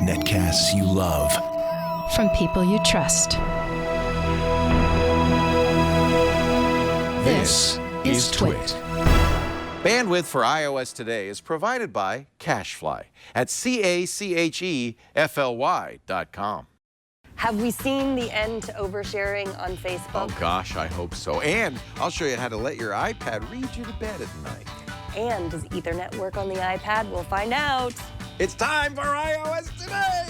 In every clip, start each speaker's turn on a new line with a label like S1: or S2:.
S1: Netcasts you love.
S2: From people you trust.
S1: This is Twit.
S3: Bandwidth for iOS today is provided by CacheFly at CacheFly.com.
S4: Have we seen the end to oversharing on Facebook?
S3: Oh gosh, I hope so. And I'll show you how to let your iPad read you to bed at night.
S4: And does Ethernet work on the iPad? We'll find out.
S3: It's time for iOS Today!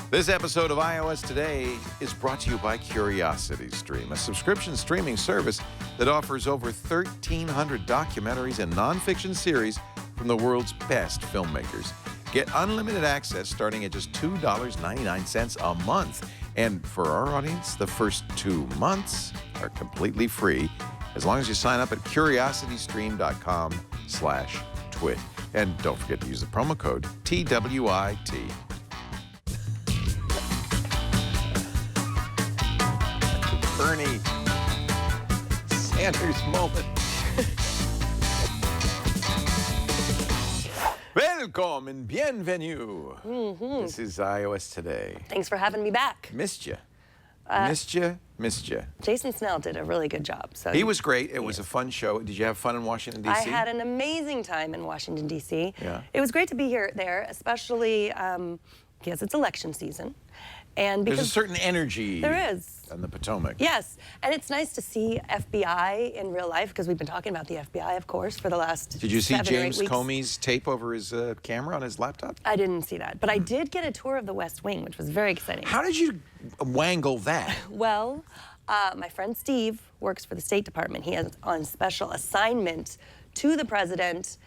S3: This episode of iOS Today is brought to you by CuriosityStream, a subscription streaming service that offers over 1,300 documentaries and nonfiction series from the world's best filmmakers. Get unlimited access starting at just $2.99 a month. And for our audience, the first 2 months are completely free as long as you sign up at curiositystream.com/twit. And don't forget to use the promo code TWIT. Bernie Sanders moment. Welcome and bienvenue. This is iOS Today.
S4: Thanks for having me back.
S3: Missed you. Missed you.
S4: Jason Snell did a really good job. So
S3: He was great. It was a fun show. Did you have fun in Washington, D.C.?
S4: I had an amazing time in Washington, D.C.
S3: Yeah.
S4: It was great to be there, especially because it's election season. And because
S3: There's a certain energy
S4: there is.
S3: on the Potomac.
S4: Yes, and it's nice to see FBI in real life, because we've been talking about the FBI, of course, for the last
S3: Did you see
S4: 7 or 8
S3: James
S4: weeks.
S3: Comey's tape over his camera on his laptop?
S4: I didn't see that, but I did get a tour of the West Wing, which was very exciting.
S3: How did you wangle that?
S4: Well, my friend Steve works for the State Department. He is on special assignment to the president.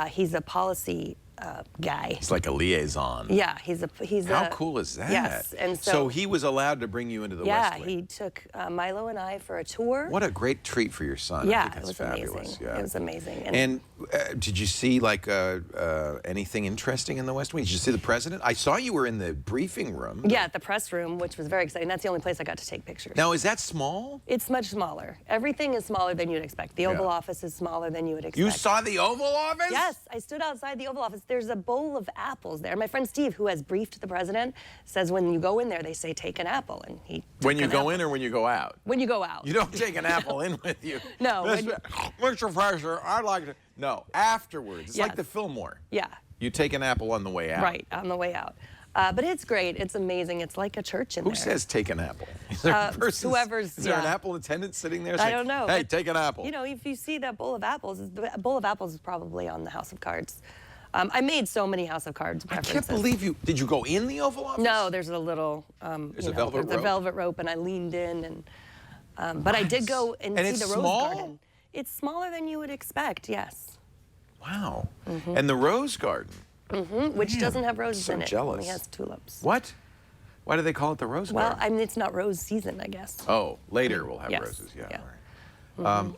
S4: He's a policy guy.
S3: It's like a liaison.
S4: Yeah, he's
S3: How cool is that?
S4: Yes, and
S3: so he was allowed to bring you into the West Wing.
S4: Yeah, he took Milo and I for a tour.
S3: What a great treat for your son. I
S4: Yeah,
S3: think that's
S4: it was
S3: fabulous.
S4: amazing.
S3: Yeah.
S4: It was amazing.
S3: And did you see like anything interesting in the West Wing? Did you see the president? I saw you were in the briefing room.
S4: Yeah, at the press room, which was very exciting. That's the only place I got to take pictures.
S3: Now, is that small?
S4: It's much smaller. Everything is smaller than you'd expect. The Oval Office is smaller than you would expect.
S3: You saw the Oval Office?
S4: Yes, I stood outside the Oval Office. There's a bowl of apples there. My friend Steve, who has briefed the president, says when you go in there, they say take an apple, and he took
S3: When you
S4: an
S3: go
S4: apple.
S3: in or when you go out?
S4: When you go out.
S3: You don't take an apple in with you.
S4: No.
S3: Mr. President, I'd like to. No, afterwards. It's like
S4: Yes.
S3: the Fillmore.
S4: Yeah.
S3: You take an apple on the way out.
S4: Right, on the way out. But it's great. It's amazing. It's like a church in there.
S3: Who says take an apple? Is there a person?
S4: whoever's-
S3: Is there an
S4: yeah.
S3: apple attendant sitting there
S4: I
S3: saying,
S4: don't know.
S3: hey,
S4: but,
S3: take an apple?
S4: You know, if you see that bowl of apples, the bowl of apples is probably on the House of Cards. I made so many House of Cards
S3: I
S4: references.
S3: can't believe you. Did you go in the Oval Office?
S4: No, there's a little.
S3: There's
S4: you
S3: a
S4: know,
S3: velvet
S4: there's
S3: rope?
S4: a velvet rope, and I leaned in, and but I did go and see
S3: it's
S4: the Rose
S3: small?
S4: Garden. It's smaller than you would expect. Yes.
S3: Wow. And the Rose Garden.
S4: Which
S3: Man,
S4: doesn't have roses
S3: so
S4: in it.
S3: jealous.
S4: It only has tulips.
S3: What? Why do they call it the Rose
S4: Well,
S3: Garden?
S4: I mean, it's not rose season, I guess.
S3: Oh, later we'll have
S4: Yes,
S3: roses. Yeah.
S4: yeah.
S3: All right.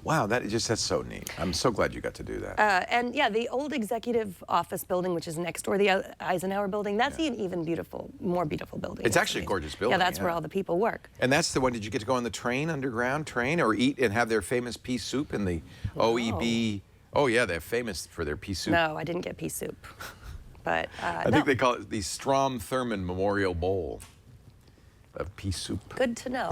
S3: Wow, that's so neat. I'm so glad you got to do that.
S4: And yeah, the old executive office building, which is next door, the Eisenhower building, that's an even more beautiful building.
S3: It's actually a gorgeous building,
S4: Yeah, that's where
S3: yeah.
S4: all the people work.
S3: And that's the one. Did you get to go on the train, underground train, or eat and have their famous pea soup in the OEB? Oh yeah, they're famous for their pea soup.
S4: No, I didn't get pea soup. But
S3: I think they call it the Strom Thurmond Memorial Bowl of pea soup.
S4: Good to know.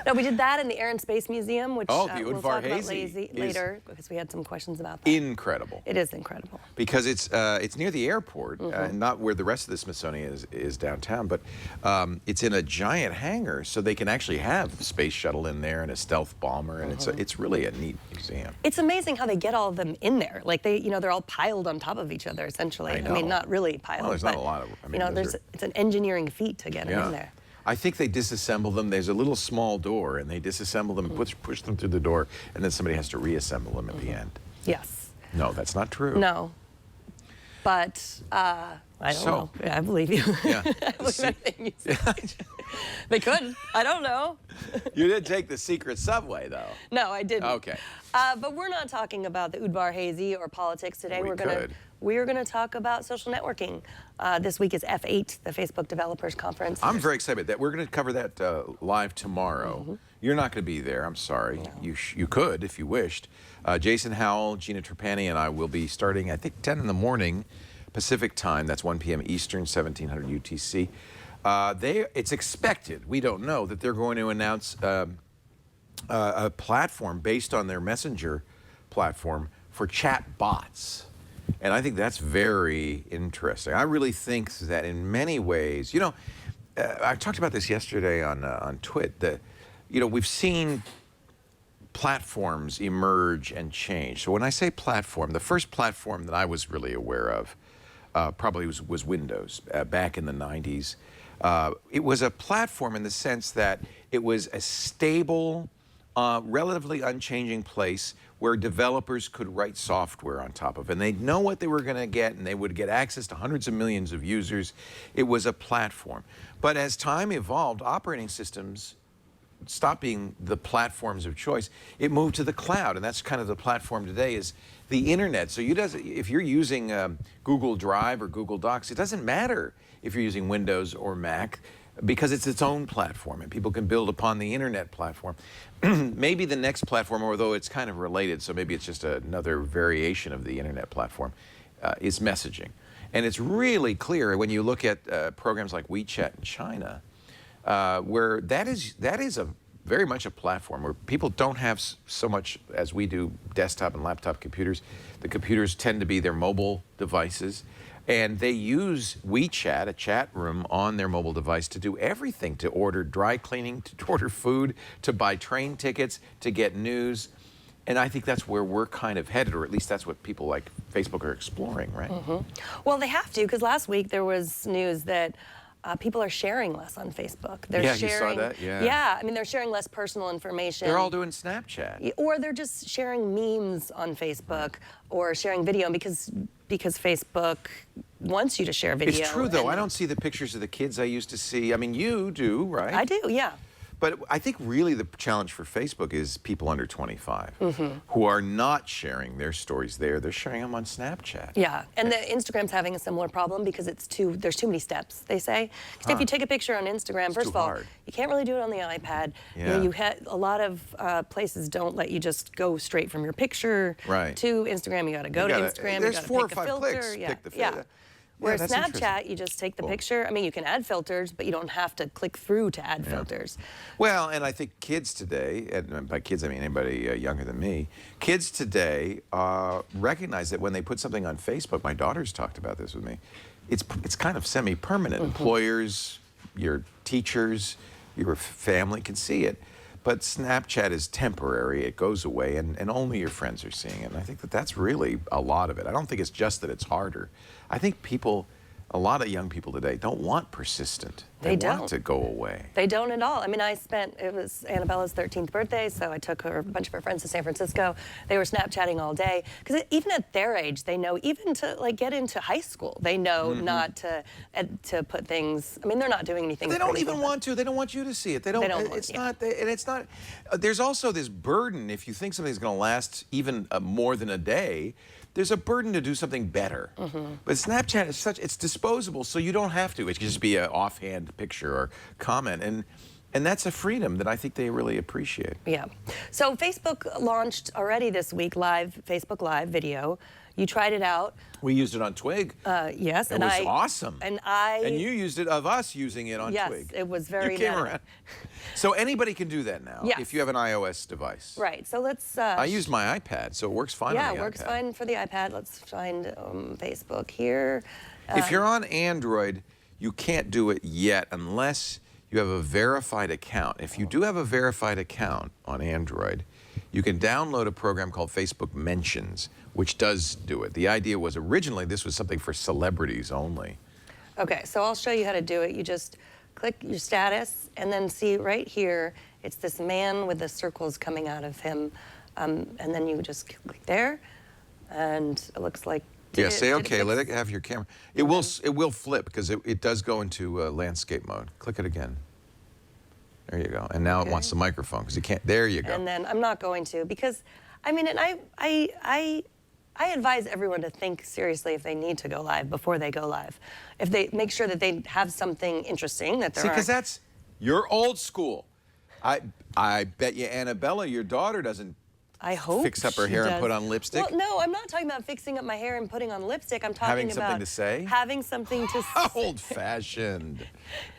S4: No, we did that in the Air and Space Museum, which
S3: Oh, the
S4: we'll
S3: Udvar
S4: talk about
S3: Hazy is
S4: later, because we had some questions about that.
S3: Incredible.
S4: It is incredible.
S3: Because it's near the airport, not where the rest of the Smithsonian is downtown, but it's in a giant hangar, so they can actually have a space shuttle in there and a stealth bomber, and it's really a neat museum.
S4: It's amazing how they get all of them in there. Like they're all piled on top of each other, essentially.
S3: I
S4: I
S3: know.
S4: mean, not really piled.
S3: Well, there's
S4: but,
S3: not a lot of. I mean,
S4: it's an engineering feat to get them in there.
S3: I think they disassemble them. There's a little small door, and they disassemble them, push them through the door, and then somebody has to reassemble them at the end.
S4: Yes.
S3: No, that's not true.
S4: No. But I don't know. Yeah, I believe you.
S3: Yeah.
S4: I believe everything you say. They could. I don't know.
S3: You did take the secret subway, though.
S4: No, I didn't.
S3: Okay.
S4: But we're not talking about the Udvar Hazy or politics today.
S3: We
S4: We're gonna talk about social networking. This week is F8, the Facebook Developers Conference.
S3: I'm very excited that we're going to cover that live tomorrow. You're not going to be there. I'm sorry.
S4: No.
S3: You could if you wished. Jason Howell, Gina Trapani, and I will be starting, I think, 10 in the morning Pacific time. That's 1 p.m. Eastern, 1700 UTC. It's expected, we don't know, that they're going to announce a platform based on their Messenger platform for chat bots. And I think that's very interesting. I really think that in many ways, I talked about this yesterday on Twit, that, we've seen platforms emerge and change. So when I say platform, the first platform that I was really aware of probably was Windows back in the 90s. It was a platform in the sense that it was a stable, relatively unchanging place where developers could write software on top of, and they'd know what they were going to get, and they would get access to hundreds of millions of users. It was a platform. But as time evolved, operating systems stopped being the platforms of choice. It moved to the cloud, and that's kind of the platform today is the internet. So if you're using Google Drive or Google Docs, it doesn't matter if you're using Windows or Mac, because it's its own platform, and people can build upon the internet platform. Maybe the next platform, although it's kind of related, so maybe it's just another variation of the internet platform, is messaging. And it's really clear when you look at programs like WeChat in China, where that is very much a platform where people don't have so much as we do desktop and laptop computers. The computers tend to be their mobile devices. And they use WeChat, a chat room, on their mobile device to do everything, to order dry cleaning, to order food, to buy train tickets, to get news. And I think that's where we're kind of headed, or at least that's what people like Facebook are exploring, right?
S4: Well, they have to, because last week there was news that people are sharing less on Facebook. They're
S3: Yeah,
S4: sharing,
S3: you saw that? Yeah.
S4: Yeah, I mean, they're sharing less personal information.
S3: They're all doing Snapchat.
S4: Or they're just sharing memes on Facebook or sharing video because Facebook wants you to share video.
S3: It's true, though. I don't see the pictures of the kids I used to see. I mean, you do, right?
S4: I do, yeah.
S3: But I think really the challenge for Facebook is people under 25 who are not sharing their stories there. They're sharing them on Snapchat.
S4: Yeah, and the Instagram's having a similar problem because there's too many steps, they say. Because if you take a picture on Instagram, first of all, you can't really do it on the iPad.
S3: Yeah.
S4: A lot of places don't let you just go straight from your picture to Instagram. You got to go to Instagram.
S3: There's
S4: you gotta
S3: 4 or
S4: pick
S3: 5
S4: a filter.
S3: clicks.
S4: Yeah.
S3: Pick the filter.
S4: Yeah. Whereas Snapchat, you just take the picture. I mean, you can add filters, but you don't have to click through to add filters.
S3: Well, and I think kids today, and by kids I mean anybody younger than me, kids today recognize that when they put something on Facebook, my daughter's talked about this with me, it's kind of semi-permanent. Employers, your teachers, your family can see it. But Snapchat is temporary. It goes away, and only your friends are seeing it. And I think that's really a lot of it. I don't think it's just that it's harder. I think a lot of young people today don't want persistent. They want to go away.
S4: They don't at all. I mean, it was Annabella's 13th birthday, so I took a bunch of her friends to San Francisco. They were Snapchatting all day. Because even at their age, they know, even to get into high school, they know not to put things, I mean, they're not doing anything.
S3: They don't even want to. They don't want you to see it. It's not, there's also this burden, if you think something's going to last even more than a day, there's a burden to do something better. But Snapchat is it's disposable, so you don't have to. It can just be an offhand picture or comment. And that's a freedom that I think they really appreciate.
S4: Yeah. So Facebook launched already this week Facebook Live video. You tried it out.
S3: We used it on Twig.
S4: Yes.
S3: It was awesome.
S4: And
S3: you used it of us using it on Twig.
S4: Yes, it was very
S3: You came around. So anybody can do that now if you have an iOS device.
S4: Right. So let's...
S3: I use my iPad, so it works fine on the iPad.
S4: Yeah, it works fine for the iPad. Let's find Facebook here.
S3: If you're on Android, you can't do it yet unless you have a verified account. If you do have a verified account on Android, you can download a program called Facebook Mentions, which does do it. The idea was originally this was something for celebrities only.
S4: Okay, so I'll show you how to do it. You just click your status and then see right here, it's this man with the circles coming out of him. And then you just click there and it looks like...
S3: Say okay, let it have your camera. It will flip because it does go into landscape mode. Click it again. There you go. And now it wants the microphone because you can't. There you go.
S4: And then I'm not going to because, I mean, and I advise everyone to think seriously if they need to go live before they go live. If they make sure that they have something interesting that they're.
S3: See, because you're old school. I bet you Annabella, your daughter, doesn't.
S4: I hope
S3: fix up her hair and put on lipstick.
S4: Well, no, I'm not talking about fixing up my hair and putting on lipstick. I'm talking
S3: having
S4: about
S3: something to say.
S4: Having something to say.
S3: Old-fashioned.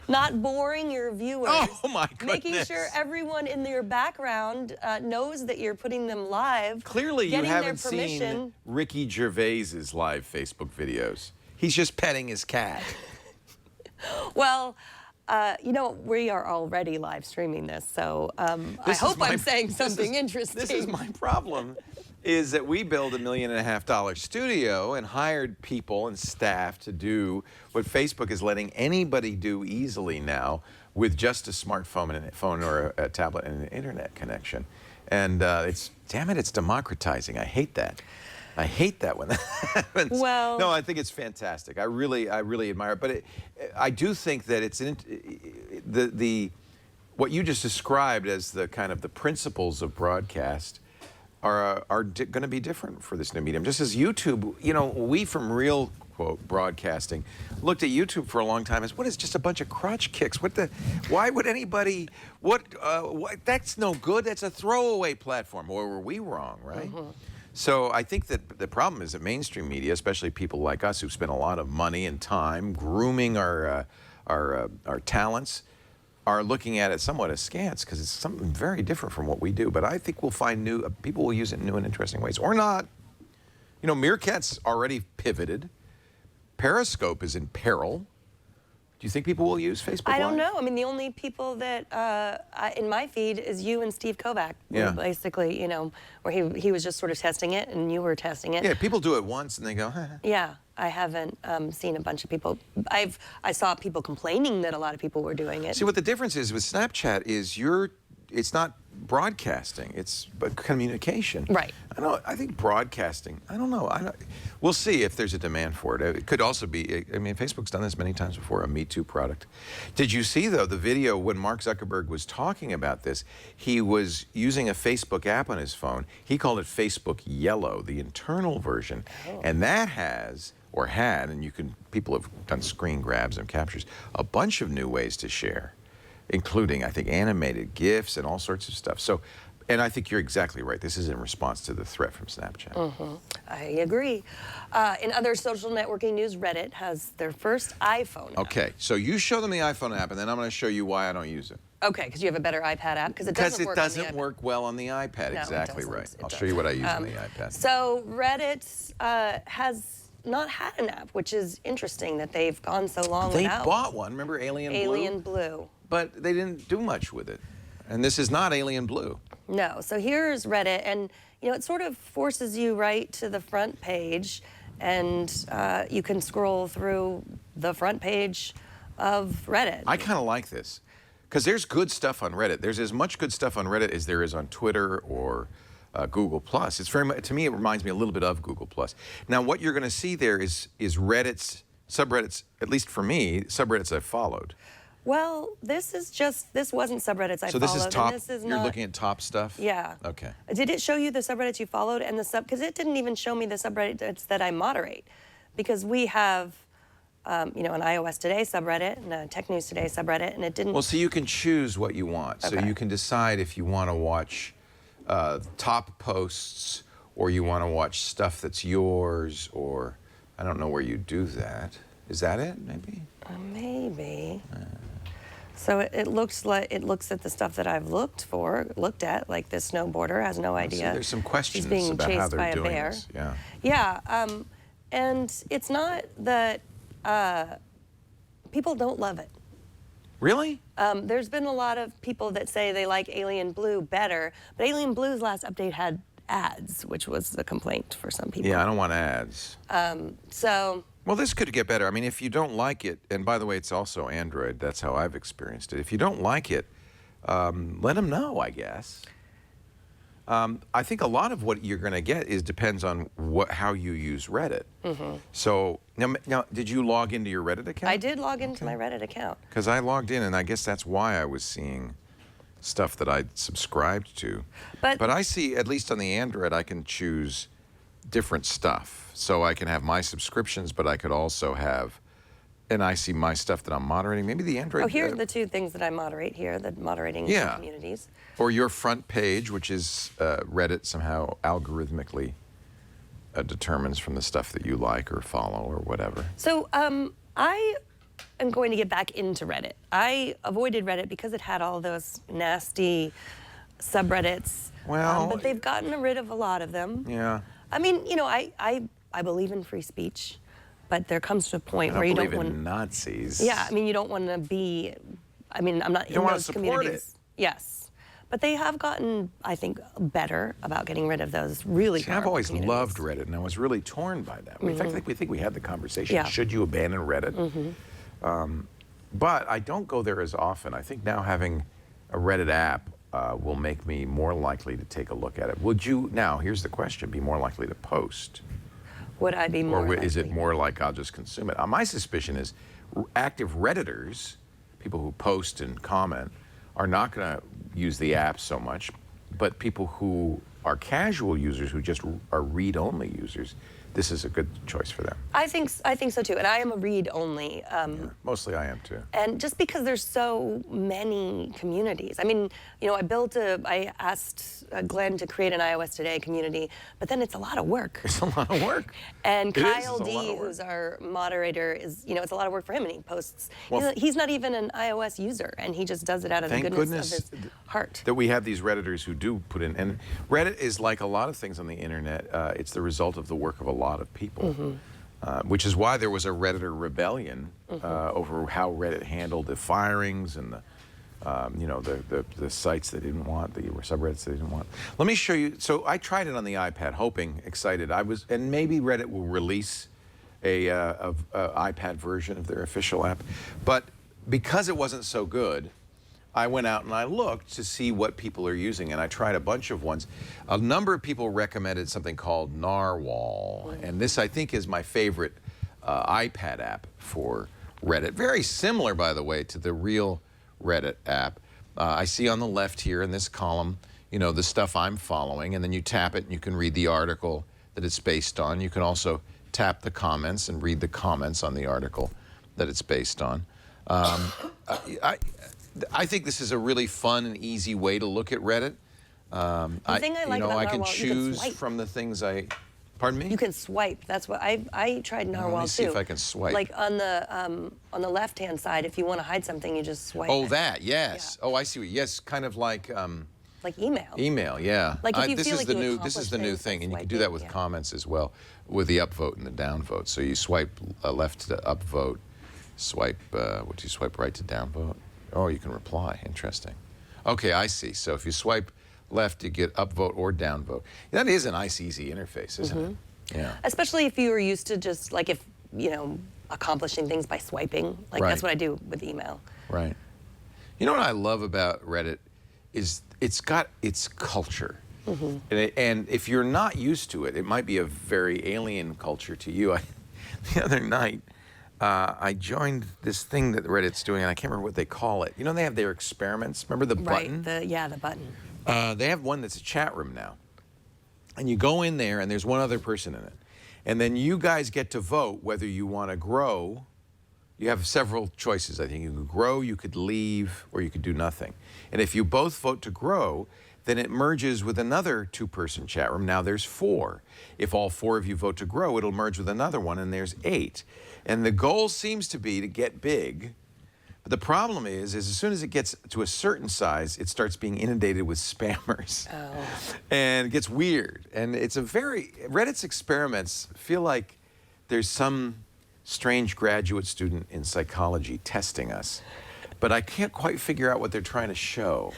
S4: Not boring your viewers.
S3: Oh my goodness.
S4: Making sure everyone in your background knows that you're putting them live.
S3: Clearly, you haven't seen Ricky Gervais's live Facebook videos. He's just petting his cat.
S4: Well. You know, we are already live streaming this, so I hope I'm saying something interesting.
S3: This is my problem, is that we built a $1.5 million studio and hired people and staff to do what Facebook is letting anybody do easily now with just a smartphone and a phone or a tablet and an internet connection. And damn it, it's democratizing. I hate that. I hate that when that happens.
S4: Well,
S3: no, I think it's fantastic. I really admire it. But I do think that it's what you just described as the kind of the principles of broadcast are going to be different for this new medium. Just as YouTube, you know, we from real quote broadcasting looked at YouTube for a long time as what is just a bunch of crotch kicks. Why would anybody? That's no good. That's a throwaway platform. Or were we wrong, right? Mm-hmm. So I think that the problem is that mainstream media, especially people like us who spend a lot of money and time grooming our talents, are looking at it somewhat askance because it's something very different from what we do. But I think we'll find people will use it in new and interesting ways, or not. You know, Meerkat's already pivoted. Periscope is in peril. Do you think people will use Facebook Live?
S4: I don't know. I mean, the only people that in my feed is you and Steve Kovac.
S3: Yeah.
S4: Basically, you know, where he was just sort of testing it and you were testing it.
S3: Yeah, people do it once and they go,
S4: Yeah, I haven't seen a bunch of people. I saw people complaining that a lot of people were doing it.
S3: See, what the difference is with Snapchat is it's not broadcasting, it's communication.
S4: Right.
S3: I think broadcasting, I don't know. We'll see if there's a demand for it. It could also be, I mean, Facebook's done this many times before, a Me Too product. Did you see, though, the video when Mark Zuckerberg was talking about this? He was using a Facebook app on his phone. He called it Facebook Yellow, the internal version. Oh. And that had, and people have done screen grabs and captures, a bunch of new ways to share, including, I think, animated GIFs and all sorts of stuff. So, and I think you're exactly right. This is in response to the threat from Snapchat.
S4: Mm-hmm. I agree. In other social networking news, Reddit has their first iPhone app.
S3: Okay, so you show them the iPhone app, and then I'm going to show you why I don't use it.
S4: Okay, because you have a better iPad app? Because it doesn't work
S3: well on the iPad.
S4: No,
S3: exactly right. I'll show you what I use on the iPad.
S4: So Reddit has not had an app, which is interesting that they've gone so long without.
S3: They bought one. Remember Alien
S4: Blue?
S3: But they didn't do much with it. And this is not Alien Blue.
S4: No. So here's Reddit, and you know it sort of forces you right to the front page, and you can scroll through the front page of Reddit.
S3: I kind of like this because there's good stuff on Reddit. There's as much good stuff on Reddit as there is on Twitter or Google+. It's very, to me, it reminds me a little bit of Google+. Now, what you're going to see there is Reddit's subreddits. At least for me, subreddits I've followed.
S4: Well, this wasn't subreddits I followed.
S3: So this is top,
S4: you're
S3: looking at top stuff?
S4: Yeah.
S3: Okay.
S4: Did it show you the subreddits you followed and because it didn't even show me the subreddits that I moderate. Because we have, you know, an iOS Today subreddit and a Tech News Today subreddit, and it didn't.
S3: Well, so you can choose what you want. Okay. So you can decide if you want to watch top posts or you want to watch stuff that's yours, or I don't know where you do that. Is that it, maybe?
S4: Maybe. So it looks at the stuff that I've looked at, like this snowboarder has no idea.
S3: So there's some questions
S4: She's being
S3: about
S4: chased
S3: how they're
S4: by a
S3: doing
S4: bear.
S3: this. Yeah.
S4: Yeah, and it's not that people don't love it.
S3: Really?
S4: There's been a lot of people that say they like Alien Blue better, but Alien Blue's last update had ads, which was the complaint for some people.
S3: Yeah, I don't want ads.
S4: Well,
S3: this could get better. I mean, if you don't like it, and by the way, it's also Android. That's how I've experienced it. If you don't like it, let them know, I guess. I think a lot of what you're going to get depends on how you use Reddit. Mm-hmm. So now, did you log into your Reddit account?
S4: I did log into my Reddit account.
S3: Because I logged in, and I guess that's why I was seeing stuff that I subscribed to. But I see, at least on the Android, I can choose different stuff. So I can have my subscriptions, but I could also have, and I see my stuff that I'm moderating. Maybe the Android.
S4: Oh, here are the two things that I moderate here, the moderating communities.
S3: Or your front page, which is Reddit somehow algorithmically determines from the stuff that you like or follow or whatever.
S4: So I am going to get back into Reddit. I avoided Reddit because it had all those nasty subreddits.
S3: Well,
S4: but they've gotten rid of a lot of them.
S3: Yeah.
S4: I mean, you know, I believe in free speech, but there comes to a point where you don't want
S3: Nazis.
S4: Yeah, I mean, you don't want to be. I mean, I'm not
S3: you
S4: in
S3: don't
S4: those
S3: want to support
S4: communities. Yes, but they have gotten, I think, better about getting rid of those really.
S3: See, I've always loved Reddit, and I was really torn by that. In fact, we think we had the conversation.
S4: Yeah.
S3: Should you abandon Reddit? But I don't go there as often. I think now having a Reddit app will make me more likely to take a look at it. Would you, now here's the question, be more likely to post?
S4: Would I be more
S3: Or is it
S4: likely?
S3: more like I'll just consume it? My suspicion is active Redditors, people who post and comment, are not going to use the app so much, but people who are casual users who just are read-only users, this is a good choice for them.
S4: I think so too, and I am a read-only.
S3: Mostly I am too.
S4: And just because there's so many communities. I mean, you know, I asked Glenn to create an iOS Today community, but then it's a lot of work.
S3: It's a lot of work.
S4: And
S3: It is,
S4: Kyle
S3: it's a lot
S4: D,
S3: of work.
S4: who's our moderator, is, you know, it's a lot of work for him, and he posts.
S3: Well,
S4: He's not even an iOS user, and he just does it out of the
S3: Thank
S4: goodness of his heart.
S3: that we have these Redditors who do put in, and Reddit is like a lot of things on the internet. It's the result of the work of a lot of people, which is why there was a Redditor rebellion over how Reddit handled the firings and the, you know, the sites they didn't want, the subreddits they didn't want. Let me show you. So I tried it on the iPad, hoping, excited. And maybe Reddit will release a iPad version of their official app, but because it wasn't so good, I went out and I looked to see what people are using, and I tried a bunch of ones. A number of people recommended something called Narwhal, and this, I think, is my favorite iPad app for Reddit. Very similar, by the way, to the real Reddit app. I see on the left here in this column, you know, the stuff I'm following, and then you tap it and you can read the article that it's based on. You can also tap the comments and read the comments on the article that it's based on. I think this is a really fun and easy way to look at Reddit.
S4: The thing I like about
S3: I can
S4: Narwhal, you can
S3: choose
S4: swipe.
S3: from the things I. Pardon me?
S4: You can swipe. That's what I tried Narwhal too.
S3: Let me see if I can swipe.
S4: Like on the left-hand side, if you want to hide something, you just swipe.
S3: Oh,
S4: it.
S3: that, yes.
S4: Yeah.
S3: Oh, I see. Yes, kind of like.
S4: Like email.
S3: Email, yeah.
S4: Like if you
S3: this
S4: feel
S3: is
S4: like
S3: the
S4: you
S3: new. This is
S4: accomplish
S3: the new
S4: things by
S3: thing, and you can do that
S4: swiping,
S3: with
S4: yeah.
S3: comments as well, with the upvote and the downvote. So you swipe left to upvote, swipe. Would you swipe right to downvote? Oh, you can reply. Interesting. Okay, I see. So if you swipe left, you get upvote or downvote. That is a nice, easy interface, isn't it? Yeah.
S4: Especially if you were used to just like if you know accomplishing things by swiping. Like
S3: Right.
S4: that's what I do with email.
S3: Right. You know what I love about Reddit is it's got its culture. And if you're not used to it, it might be a very alien culture to you. The other night, I joined this thing that Reddit's doing, and I can't remember what they call it. You know, they have their experiments. Remember the button?
S4: Right. The button.
S3: They have one that's a chat room now. And you go in there, and there's one other person in it. And then you guys get to vote whether you want to grow. You have several choices, I think. You could grow, you could leave, or you could do nothing. And if you both vote to grow, then it merges with another two-person chat room. Now there's 4. If all 4 of you vote to grow, it'll merge with another one, and there's 8. And the goal seems to be to get big. But the problem is as soon as it gets to a certain size, it starts being inundated with spammers.
S4: Oh.
S3: And it gets weird. And it's Reddit's experiments feel like there's some strange graduate student in psychology testing us. But I can't quite figure out what they're trying to show.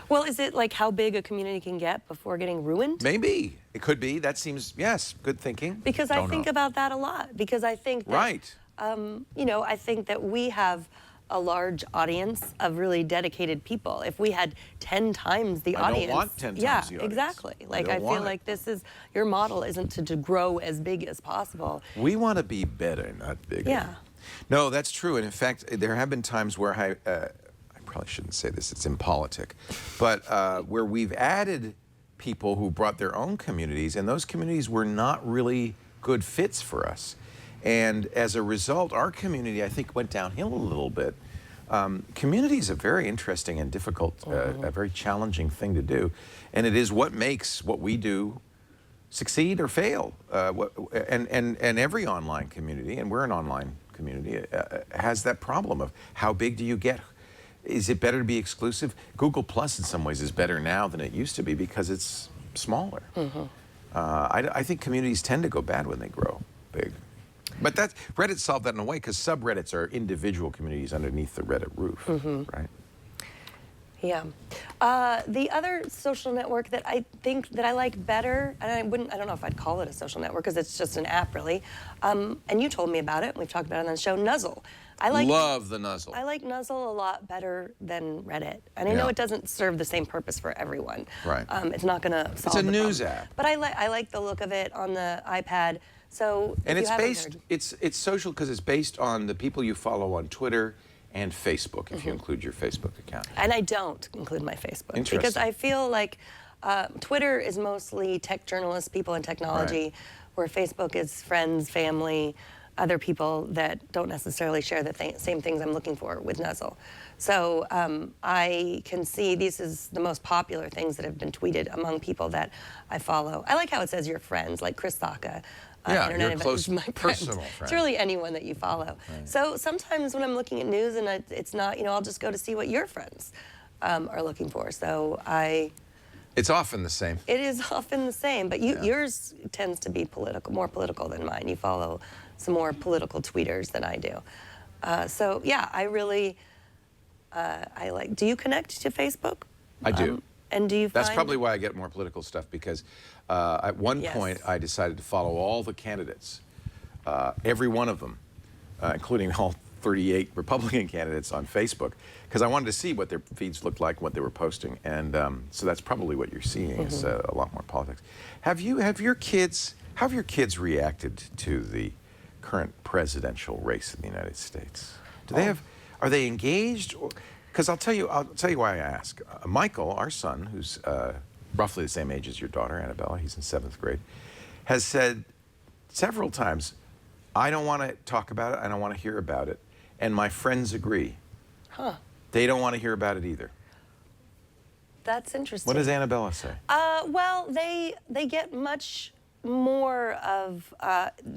S4: Well, is it like how big a community can get before getting ruined?
S3: Maybe. It could be. That seems, yes, good thinking.
S4: Because I think about that a lot. Because I think that,
S3: Right.
S4: you know, I think that we have a large audience of really dedicated people. If we had 10 times the
S3: I don't
S4: audience.
S3: want 10 times
S4: yeah,
S3: the audience.
S4: exactly. Like
S3: I
S4: I
S3: don't
S4: feel
S3: want it.
S4: like your model isn't to grow as big as possible.
S3: We want to be better, not bigger.
S4: Yeah.
S3: No, that's true. And in fact, there have been times where I probably shouldn't say this, it's impolitic, but where we've added people who brought their own communities, and those communities were not really good fits for us. And as a result, our community, I think, went downhill a little bit. Community is a very interesting and difficult, a very challenging thing to do. And it is what makes what we do succeed or fail. And every online community, and we're an online community, has that problem of how big do you get? Is it better to be exclusive? Google Plus in some ways is better now than it used to be because it's smaller. I think communities tend to go bad when they grow big. But Reddit solved that in a way because subreddits are individual communities underneath the Reddit roof, right?
S4: Yeah. The other social network that I think that I like better, and I don't know if I'd call it a social network because it's just an app really, and you told me about it, and we've talked about it on the show, Nuzzel.
S3: Love the Nuzzel.
S4: I like Nuzzel a lot better than Reddit. And I know it doesn't serve the same purpose for everyone.
S3: Right.
S4: It's not going to solve
S3: It's a
S4: the
S3: news
S4: problem.
S3: app.
S4: But I like the look of it on the iPad. So
S3: and
S4: if
S3: it's social because it's based on the people you follow on Twitter and Facebook, if you include your Facebook account.
S4: And I don't include my Facebook.
S3: Interesting.
S4: Because I feel like Twitter is mostly tech journalists, people in technology, where Facebook is friends, family, other people that don't necessarily share the same things I'm looking for with Nuzzel. So I can see these is the most popular things that have been tweeted among people that I follow. I like how it says your friends, like Chris Sacca.
S3: Your close
S4: my
S3: personal friend.
S4: It's really anyone that you follow.
S3: Right.
S4: So sometimes when I'm looking at news and it's not, I'll just go to see what your friends are looking for. So
S3: It's often the same.
S4: It is often the same, but yours tends to be political, more political than mine. You follow some more political tweeters than I do. So yeah, I really, I like, do you connect to Facebook?
S3: I do.
S4: And do you
S3: That's
S4: find...
S3: probably why I get more political stuff, because at one point I decided to follow all the candidates, every one of them, including all 38 Republican candidates on Facebook, because I wanted to see what their feeds looked like, what they were posting, and so that's probably what you're seeing is a lot more politics. Have your kids reacted to the current presidential race in the United States? Do they are they engaged? Because I'll tell you why I ask. Michael, our son, who's roughly the same age as your daughter, Annabella, he's in 7th grade, has said several times, I don't want to talk about it, I don't want to hear about it, and my friends agree. They don't want to hear about it either.
S4: That's interesting.
S3: What does Annabella say?
S4: Well, they get much more of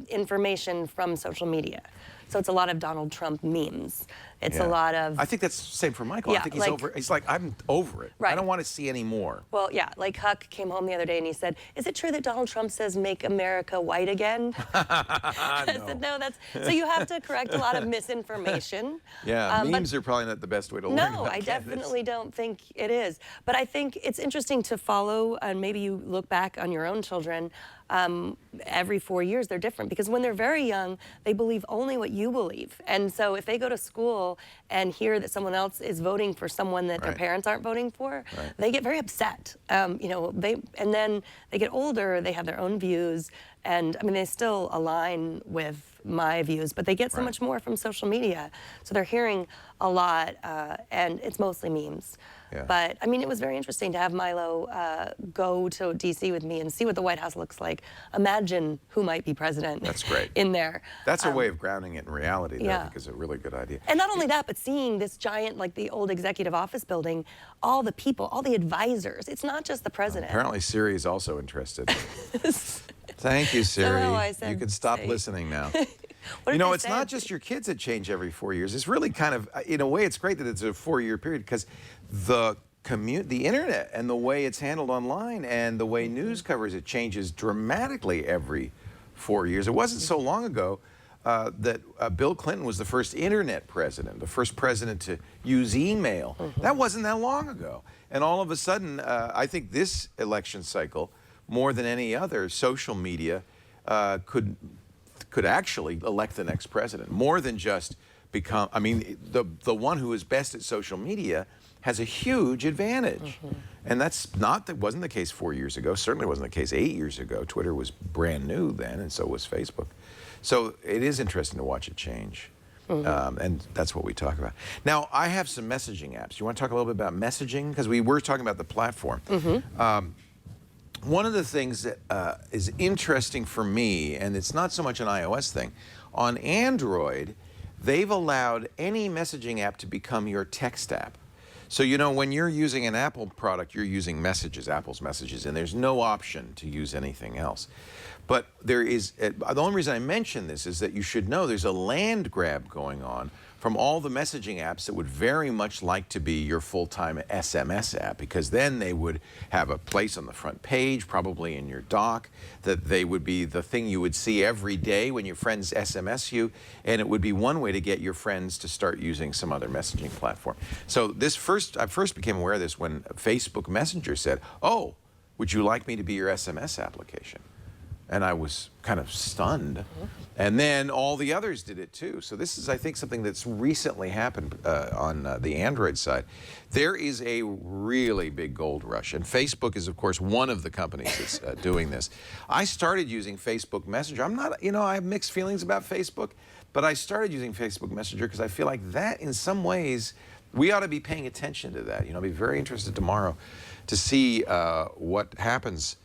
S4: information from social media. So it's a lot of Donald Trump memes. It's a lot of...
S3: I think that's the same for Michael. I think he's over. He's like, I'm over it.
S4: Right.
S3: I don't want to see any more.
S4: Well, yeah, like Huck came home the other day and he said, is it true that Donald Trump says make America white again? I said, no, that's... So you have to correct a lot of misinformation.
S3: Yeah, memes are probably not the best way to learn about
S4: No, I
S3: candidates.
S4: definitely don't think it is. But I think it's interesting to follow, and maybe you look back on your own children, every 4 years they're different, because when they're very young, they believe only what you believe. And so if they go to school and hear that someone else is voting for someone that their parents aren't voting for, they get very upset. And then they get older, they have their own views, and I mean, they still align with my views, but they get so much more from social media. So they're hearing a lot, and it's mostly memes.
S3: Yeah.
S4: But I mean, it was very interesting to have Milo go to DC with me and see what the White House looks like. Imagine who might be president.
S3: That's great.
S4: In there.
S3: That's a way of grounding it in reality, though,
S4: yeah.
S3: I think is a really good idea.
S4: And not only that, but seeing this giant, like the old executive office building, all the people, all the advisors. It's not just the president.
S3: Apparently Siri is also interested. Thank you, Siri. You can stop listening now. It's not just your kids that change every 4 years. It's really kind of, in a way, it's great that it's a 4-year period, because the internet and the way it's handled online and the way news covers it changes dramatically every 4 years. It wasn't so long ago that Bill Clinton was the first internet president, the first president to use email. That wasn't that long ago. And all of a sudden, I think this election cycle, more than any other, social media could actually elect the next president, more than just become, I mean, the one who is best at social media has a huge advantage. And that wasn't the case 4 years ago, certainly wasn't the case 8 years ago. Twitter was brand new then, and so was Facebook. So it is interesting to watch it change. And that's what we talk about. Now, I have some messaging apps. You want to talk a little bit about messaging? Because we were talking about the platform. One of the things that is interesting for me, and it's not so much an iOS thing, on Android, they've allowed any messaging app to become your text app. So, you know, when you're using an Apple product, you're using Messages, Apple's Messages, and there's no option to use anything else. But there is, the only reason I mention this is that you should know there's a land grab going on from all the messaging apps that would very much like to be your full-time SMS app, because then they would have a place on the front page, probably in your dock, that they would be the thing you would see every day when your friends SMS you, and it would be one way to get your friends to start using some other messaging platform. So I first became aware of this when Facebook Messenger said, "Oh, would you like me to be your SMS application?" And I was kind of stunned. And then all the others did it too. So this is, I think, something that's recently happened on the Android side. There is a really big gold rush. And Facebook is, of course, one of the companies that's doing this. I started using Facebook Messenger. I'm not, you know, I have mixed feelings about Facebook, but I started using Facebook Messenger because I feel like that, in some ways, we ought to be paying attention to that. You know, I'll be very interested tomorrow to see what happens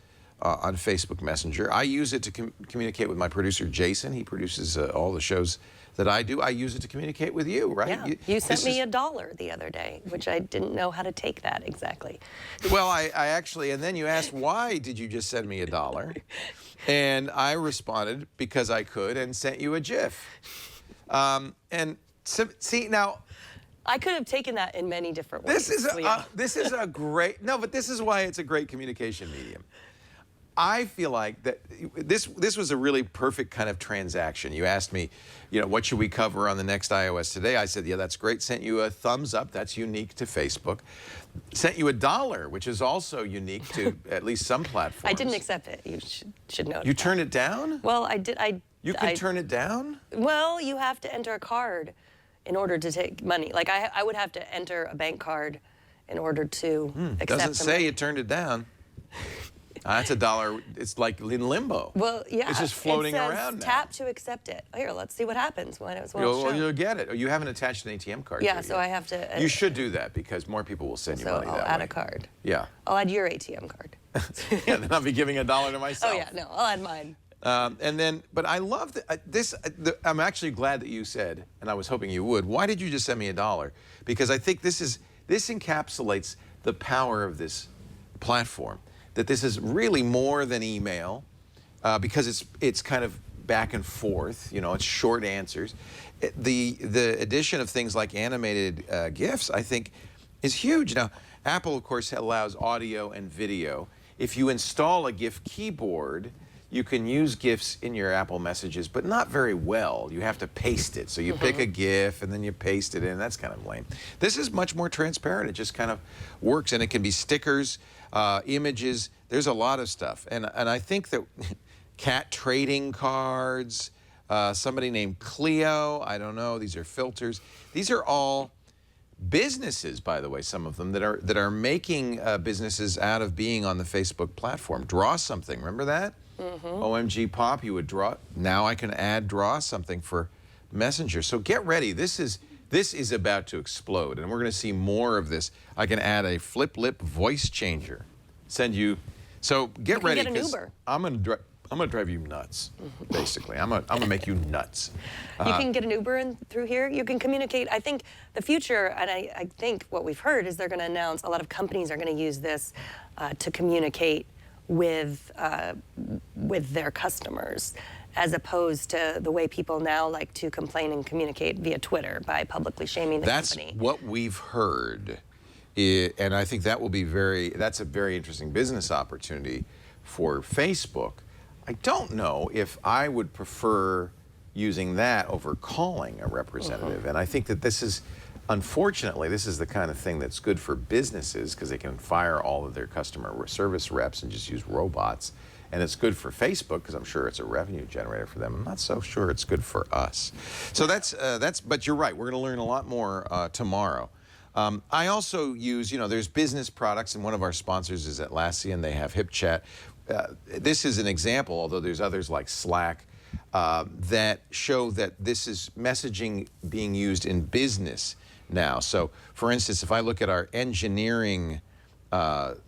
S3: on Facebook Messenger. I use it to communicate with my producer, Jason. He produces all the shows that I do. I use it to communicate with you, right?
S4: Yeah. You sent me $1 the other day, which I didn't know how to take that exactly.
S3: Well, I actually, and then you asked, why did you just send me $1? And I responded, because I could, and sent you a GIF. And so, see, now,
S4: I could have taken that in many different ways.
S3: This is a great, no, but this is why it's a great communication medium. I feel like that this was a really perfect kind of transaction. You asked me, you know, what should we cover on the next iOS today? I said, yeah, that's great. Sent you a thumbs up. That's unique to Facebook. Sent you $1, which is also unique to at least some platforms.
S4: I didn't accept it. You should know.
S3: You turned it down?
S4: Well, I did.
S3: You can turn it down?
S4: Well, you have to enter a card in order to take money. Like I would have to enter a bank card in order to accept the money.
S3: Doesn't say you turned it down. That's $1. It's like in limbo.
S4: Well, yeah.
S3: It's just floating
S4: it says
S3: around now.
S4: Tap to accept it. Here, let's see what happens when it's
S3: You'll get it. You haven't attached an ATM card.
S4: Yeah, so I have to.
S3: You should do that because more people will send you money that way.
S4: So I'll add a card.
S3: Yeah.
S4: I'll add your ATM card.
S3: Yeah, then I'll be giving $1 to myself.
S4: Oh yeah, no, I'll add mine.
S3: And then, but I love this. I'm actually glad that you said, and I was hoping you would. Why did you just send me $1? Because I think this encapsulates the power of this platform. That this is really more than email, because it's kind of back and forth. You know, it's short answers. The addition of things like animated GIFs, I think, is huge. Now, Apple, of course, allows audio and video. If you install a GIF keyboard, you can use GIFs in your Apple Messages, but not very well. You have to paste it. So you pick a GIF and then you paste it in. That's kind of lame. This is much more transparent. It just kind of works, and it can be stickers, images. There's a lot of stuff. And I think that cat trading cards, somebody named Cleo, I don't know, these are filters. These are all businesses, by the way, some of them that are making businesses out of being on the Facebook platform. Draw something, remember that? OMG Pop, you would draw. Now I can draw something for Messenger. So get ready. This is about to explode, and we're going to see more of this. I can add a flip lip voice changer. Send you. So get ready.
S4: You can get an Uber.
S3: I'm going to drive you nuts. Basically, I'm gonna make you nuts.
S4: You can get an Uber in through here. You can communicate. I think the future, and I think what we've heard is they're going to announce a lot of companies are going to use this to communicate with their customers, as opposed to the way people now like to complain and communicate via Twitter by publicly shaming the company.
S3: That's what we've heard, and I think that will be that's a very interesting business opportunity for Facebook. I don't know if I would prefer using that over calling a representative, and I think that this is, unfortunately, this is the kind of thing that's good for businesses because they can fire all of their customer service reps and just use robots. And it's good for Facebook because I'm sure it's a revenue generator for them. I'm not so sure it's good for us. So but you're right. We're going to learn a lot more tomorrow. I also use, there's business products, and one of our sponsors is Atlassian. They have HipChat. This is an example, although there's others like Slack. that show that this is messaging being used in business now. So, for instance, if I look at our engineering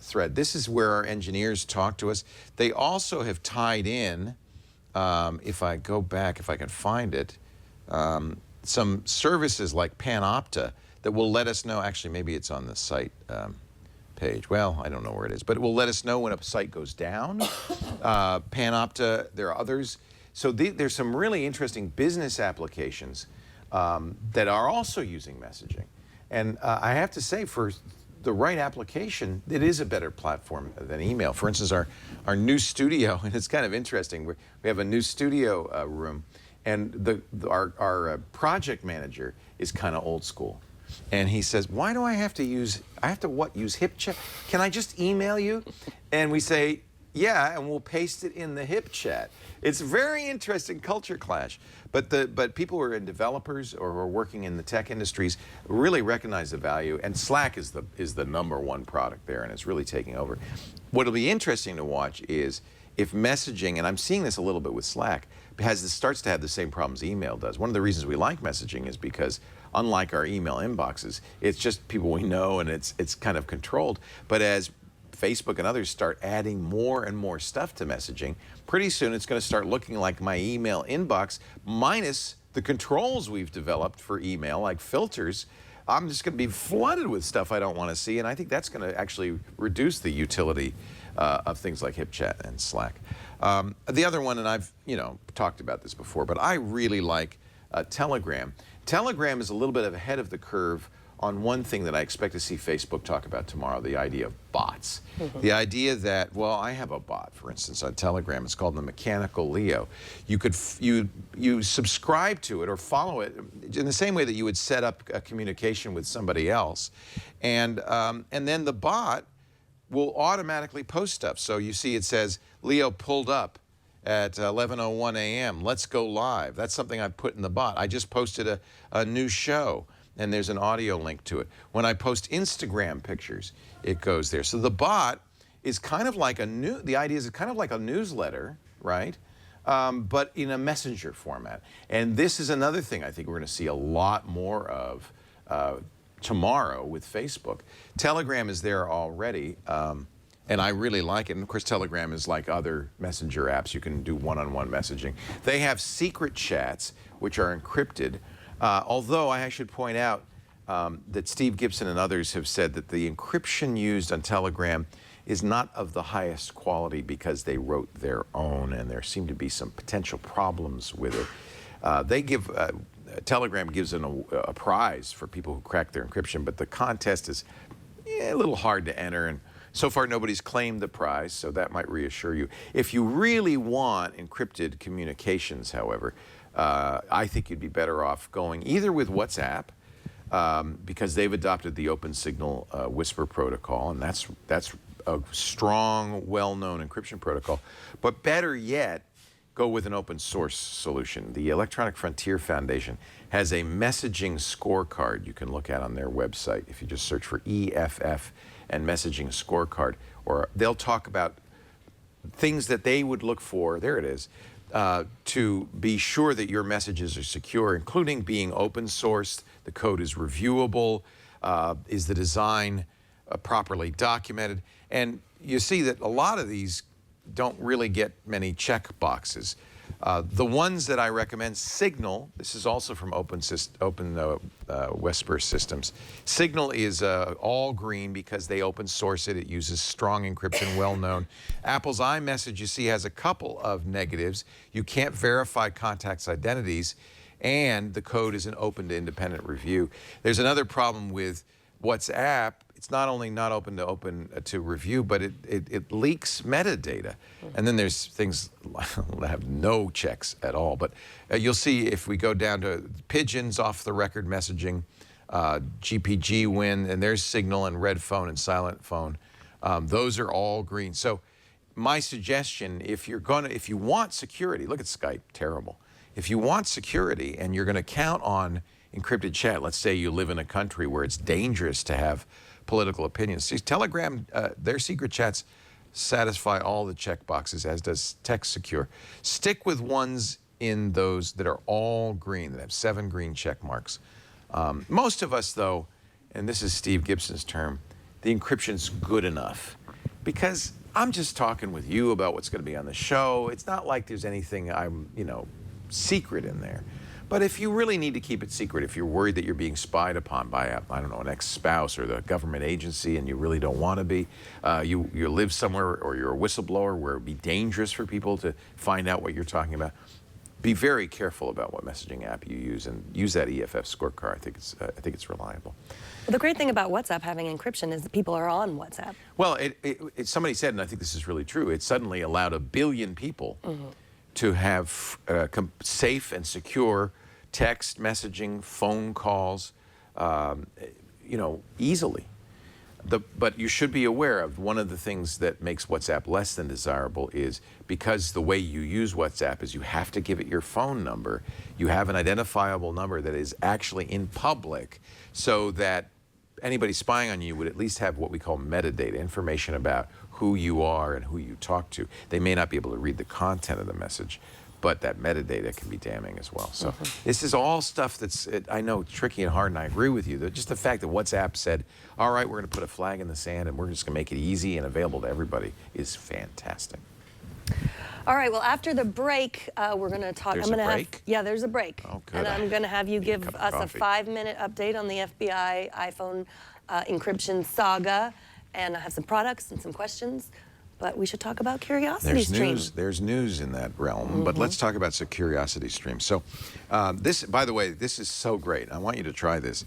S3: thread, this is where our engineers talk to us. They also have tied in, if I go back, if I can find it, some services like Panopta that will let us know, actually maybe it's on the site page. Well, I don't know where it is, but it will let us know when a site goes down. Panopta, there are others. So there's some really interesting business applications that are also using messaging. And I have to say, for the right application, it is a better platform than email. For instance, our new studio, and it's kind of interesting, we have a new studio room, and our project manager is kind of old school. And he says, why do I have to use HipChat? Can I just email you? And we say, yeah, and we'll paste it in the HipChat. It's a very interesting culture clash. But people who are in developers or who are working in the tech industries really recognize the value, and Slack is the #1 product there, and it's really taking over. What'll be interesting to watch is if messaging, and I'm seeing this a little bit with Slack, starts to have the same problems email does. One of the reasons we like messaging is because unlike our email inboxes, it's just people we know, and it's kind of controlled. But as Facebook and others start adding more and more stuff to messaging, pretty soon it's going to start looking like my email inbox minus the controls we've developed for email, like filters. I'm just going to be flooded with stuff I don't want to see, and I think that's going to actually reduce the utility of things like HipChat and Slack. The other one, and I've talked about this before, but I really like Telegram. Telegram is a little bit ahead of the curve on one thing that I expect to see Facebook talk about tomorrow, the idea of bots. The idea that, well, I have a bot, for instance, on Telegram. It's called the Mechanical Leo. You subscribe to it or follow it in the same way that you would set up a communication with somebody else. And then the bot will automatically post stuff. So you see it says, Leo pulled up at 11:01 a.m. Let's go live. That's something I put in the bot. I just posted a new show, and there's an audio link to it. When I post Instagram pictures, it goes there. So the bot is kind of like the idea is kind of like a newsletter, right? But in a messenger format. And this is another thing I think we're going to see a lot more of tomorrow with Facebook. Telegram is there already, and I really like it. And of course, Telegram is like other messenger apps. You can do one-on-one messaging. They have secret chats, which are encrypted. Although I should point out that Steve Gibson and others have said that the encryption used on Telegram is not of the highest quality because they wrote their own, and there seem to be some potential problems with it. Telegram gives a prize for people who crack their encryption, but the contest is a little hard to enter, and so far nobody's claimed the prize, so that might reassure you. If you really want encrypted communications, however, I think you'd be better off going either with WhatsApp, because they've adopted the Open Signal Whisper protocol, and that's a strong, well-known encryption protocol. But better yet, go with an open source solution. The Electronic Frontier Foundation has a messaging scorecard you can look at on their website. If you just search for EFF and messaging scorecard, or they'll talk about things that they would look for, there it is, to be sure that your messages are secure, including being open sourced, the code is reviewable, is the design properly documented. And you see that a lot of these don't really get many check boxes. The ones that I recommend, Signal, this is also from Open Whisper Systems. Signal is all green because they open source it. It uses strong encryption, well known. Apple's iMessage, you see, has a couple of negatives. You can't verify contacts' identities, and the code isn't open to independent review. There's another problem with WhatsApp. It's not only not open to review, but it leaks metadata. And then there's things that have no checks at all. But you'll see if we go down to Pigeons, off the record messaging, GPG Win, and there's Signal and Red Phone and Silent Phone. Those are all green. So my suggestion, if you want security, look at Skype, terrible. If you want security and you're going to count on encrypted chat, let's say you live in a country where it's dangerous to have political opinions. See, Telegram, their secret chats satisfy all the check boxes, as does Text Secure. Stick with ones in those that are all green, that have 7 green check marks. Most of us, though, and this is Steve Gibson's term, the encryption's good enough. Because I'm just talking with you about what's going to be on the show. It's not like there's anything secret in there. But if you really need to keep it secret, if you're worried that you're being spied upon by an ex-spouse or the government agency and you really don't want to be, you live somewhere or you're a whistleblower where it would be dangerous for people to find out what you're talking about, be very careful about what messaging app you use and use that EFF scorecard. I think it's reliable.
S4: Well, the great thing about WhatsApp having encryption is that people are on WhatsApp.
S3: Well, somebody said, and I think this is really true, it suddenly allowed 1 billion people to have safe and secure text messaging, phone calls, easily. But you should be aware of one of the things that makes WhatsApp less than desirable is because the way you use WhatsApp is you have to give it your phone number. You have an identifiable number that is actually in public so that anybody spying on you would at least have what we call metadata, information about who you are and who you talk to. They may not be able to read the content of the message, but that metadata can be damning as well. So this is all stuff that's, I know, tricky and hard, and I agree with you. Just the fact that WhatsApp said, all right, we're going to put a flag in the sand and we're just going to make it easy and available to everybody is fantastic.
S4: All right, well, after the break, we're going to talk.
S3: There's a break?
S4: Yeah, there's a break.
S3: Oh, good.
S4: And I'm going to have you give
S3: cup of
S4: us
S3: coffee.
S4: a 5-minute update on the FBI iPhone encryption saga. And I have some products and some questions. But we should talk about CuriosityStream.
S3: There's news in that realm, but let's talk about CuriosityStream. So this, by the way, this is so great. I want you to try this.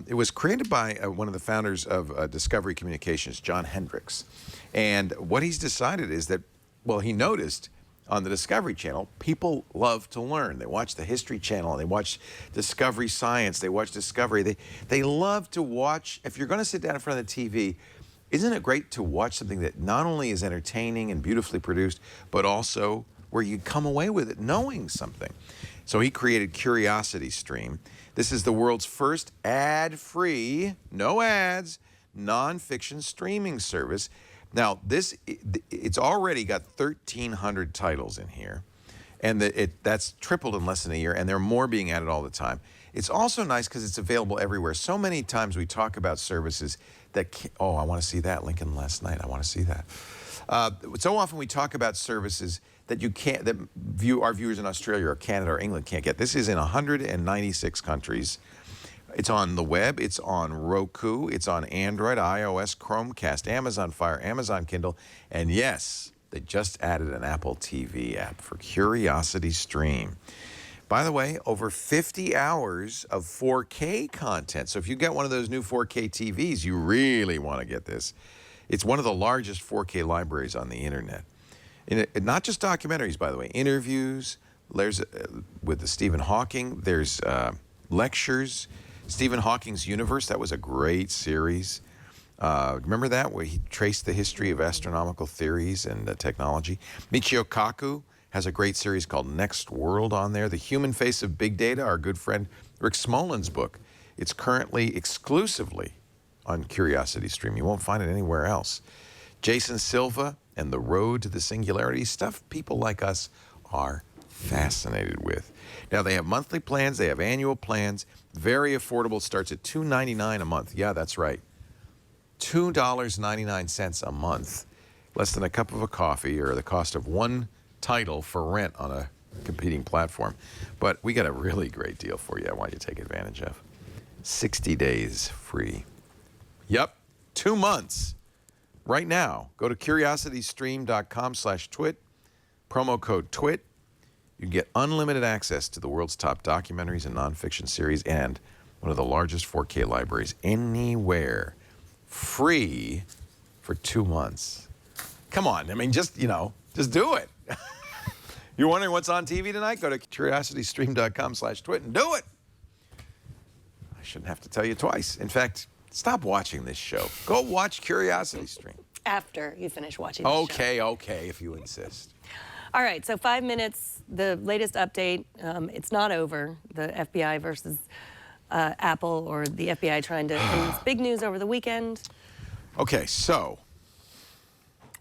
S3: It was created by one of the founders of Discovery Communications, John Hendricks. And what he's decided is that, well, he noticed on the Discovery Channel, people love to learn. They watch the History Channel, they watch Discovery Science, they watch Discovery. They love to watch. If you're going to sit down in front of the TV, isn't it great to watch something that not only is entertaining and beautifully produced, but also where you come away with it knowing something? So he created CuriosityStream. This is the world's first ad-free, no ads, nonfiction streaming service. Now, it's already got 1,300 titles in here, and that's tripled in less than a year, and there are more being added all the time. It's also nice because it's available everywhere. So many times we talk about services that, I want to see that. Lincoln last night, I want to see that. So often we talk about services that you can't, that our viewers in Australia or Canada or England can't get. This is in 196 countries. It's on the web, it's on Roku, it's on Android, iOS, Chromecast, Amazon Fire, Amazon Kindle, and yes, they just added an Apple TV app for CuriosityStream. By the way, over 50 hours of 4K content. So if you get one of those new 4K TVs, you really want to get this. It's one of the largest 4K libraries on the internet. Not just documentaries, by the way, interviews, there's with Stephen Hawking, there's lectures, Stephen Hawking's Universe, that was a great series. Remember that, where he traced the history of astronomical theories and technology? Michio Kaku has a great series called Next World on there. The Human Face of Big Data, our good friend Rick Smolin's book. It's currently exclusively on CuriosityStream. You won't find it anywhere else. Jason Silva and The Road to the Singularity, stuff people like us are fascinated with. Now, they have monthly plans, they have annual plans, very affordable, starts at $2.99 a month. Yeah, that's right. $2.99 a month, less than a cup of a coffee or the cost of one title for rent on a competing platform. But we got a really great deal for you I want you to take advantage of. 60 days free. Yep, 2 months. Right now, go to curiositystream.com/twit, promo code TWIT. You get unlimited access to the world's top documentaries and nonfiction series and one of the largest 4K libraries anywhere. Free for 2 months. Come on, I mean, just do it. You're wondering what's on TV tonight? Go to curiositystream.com/twit and do it. I shouldn't have to tell you twice. In fact, stop watching this show. Go watch CuriosityStream.
S4: After you finish watching the show.
S3: Okay, if you insist.
S4: All right, so 5 minutes, the latest update. It's not over, the FBI versus Apple, or the FBI trying to, and it's big news over the weekend.
S3: Okay, so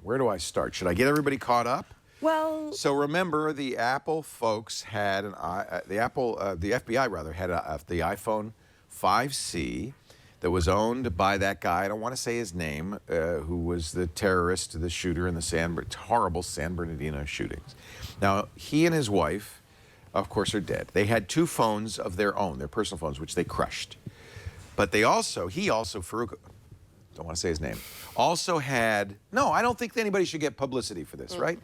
S3: where do I start? Should I get everybody caught up?
S4: Well,
S3: So remember, the Apple folks had the FBI rather had the iPhone 5C that was owned by that guy. I don't want to say his name, who was the terrorist, the shooter in the horrible San Bernardino shootings. Now, he and his wife, of course, are dead. They had 2 phones of their own, their personal phones, which they crushed. But he also, Farouk, don't want to say his name, also had, no, I don't think anybody should get publicity for this, right?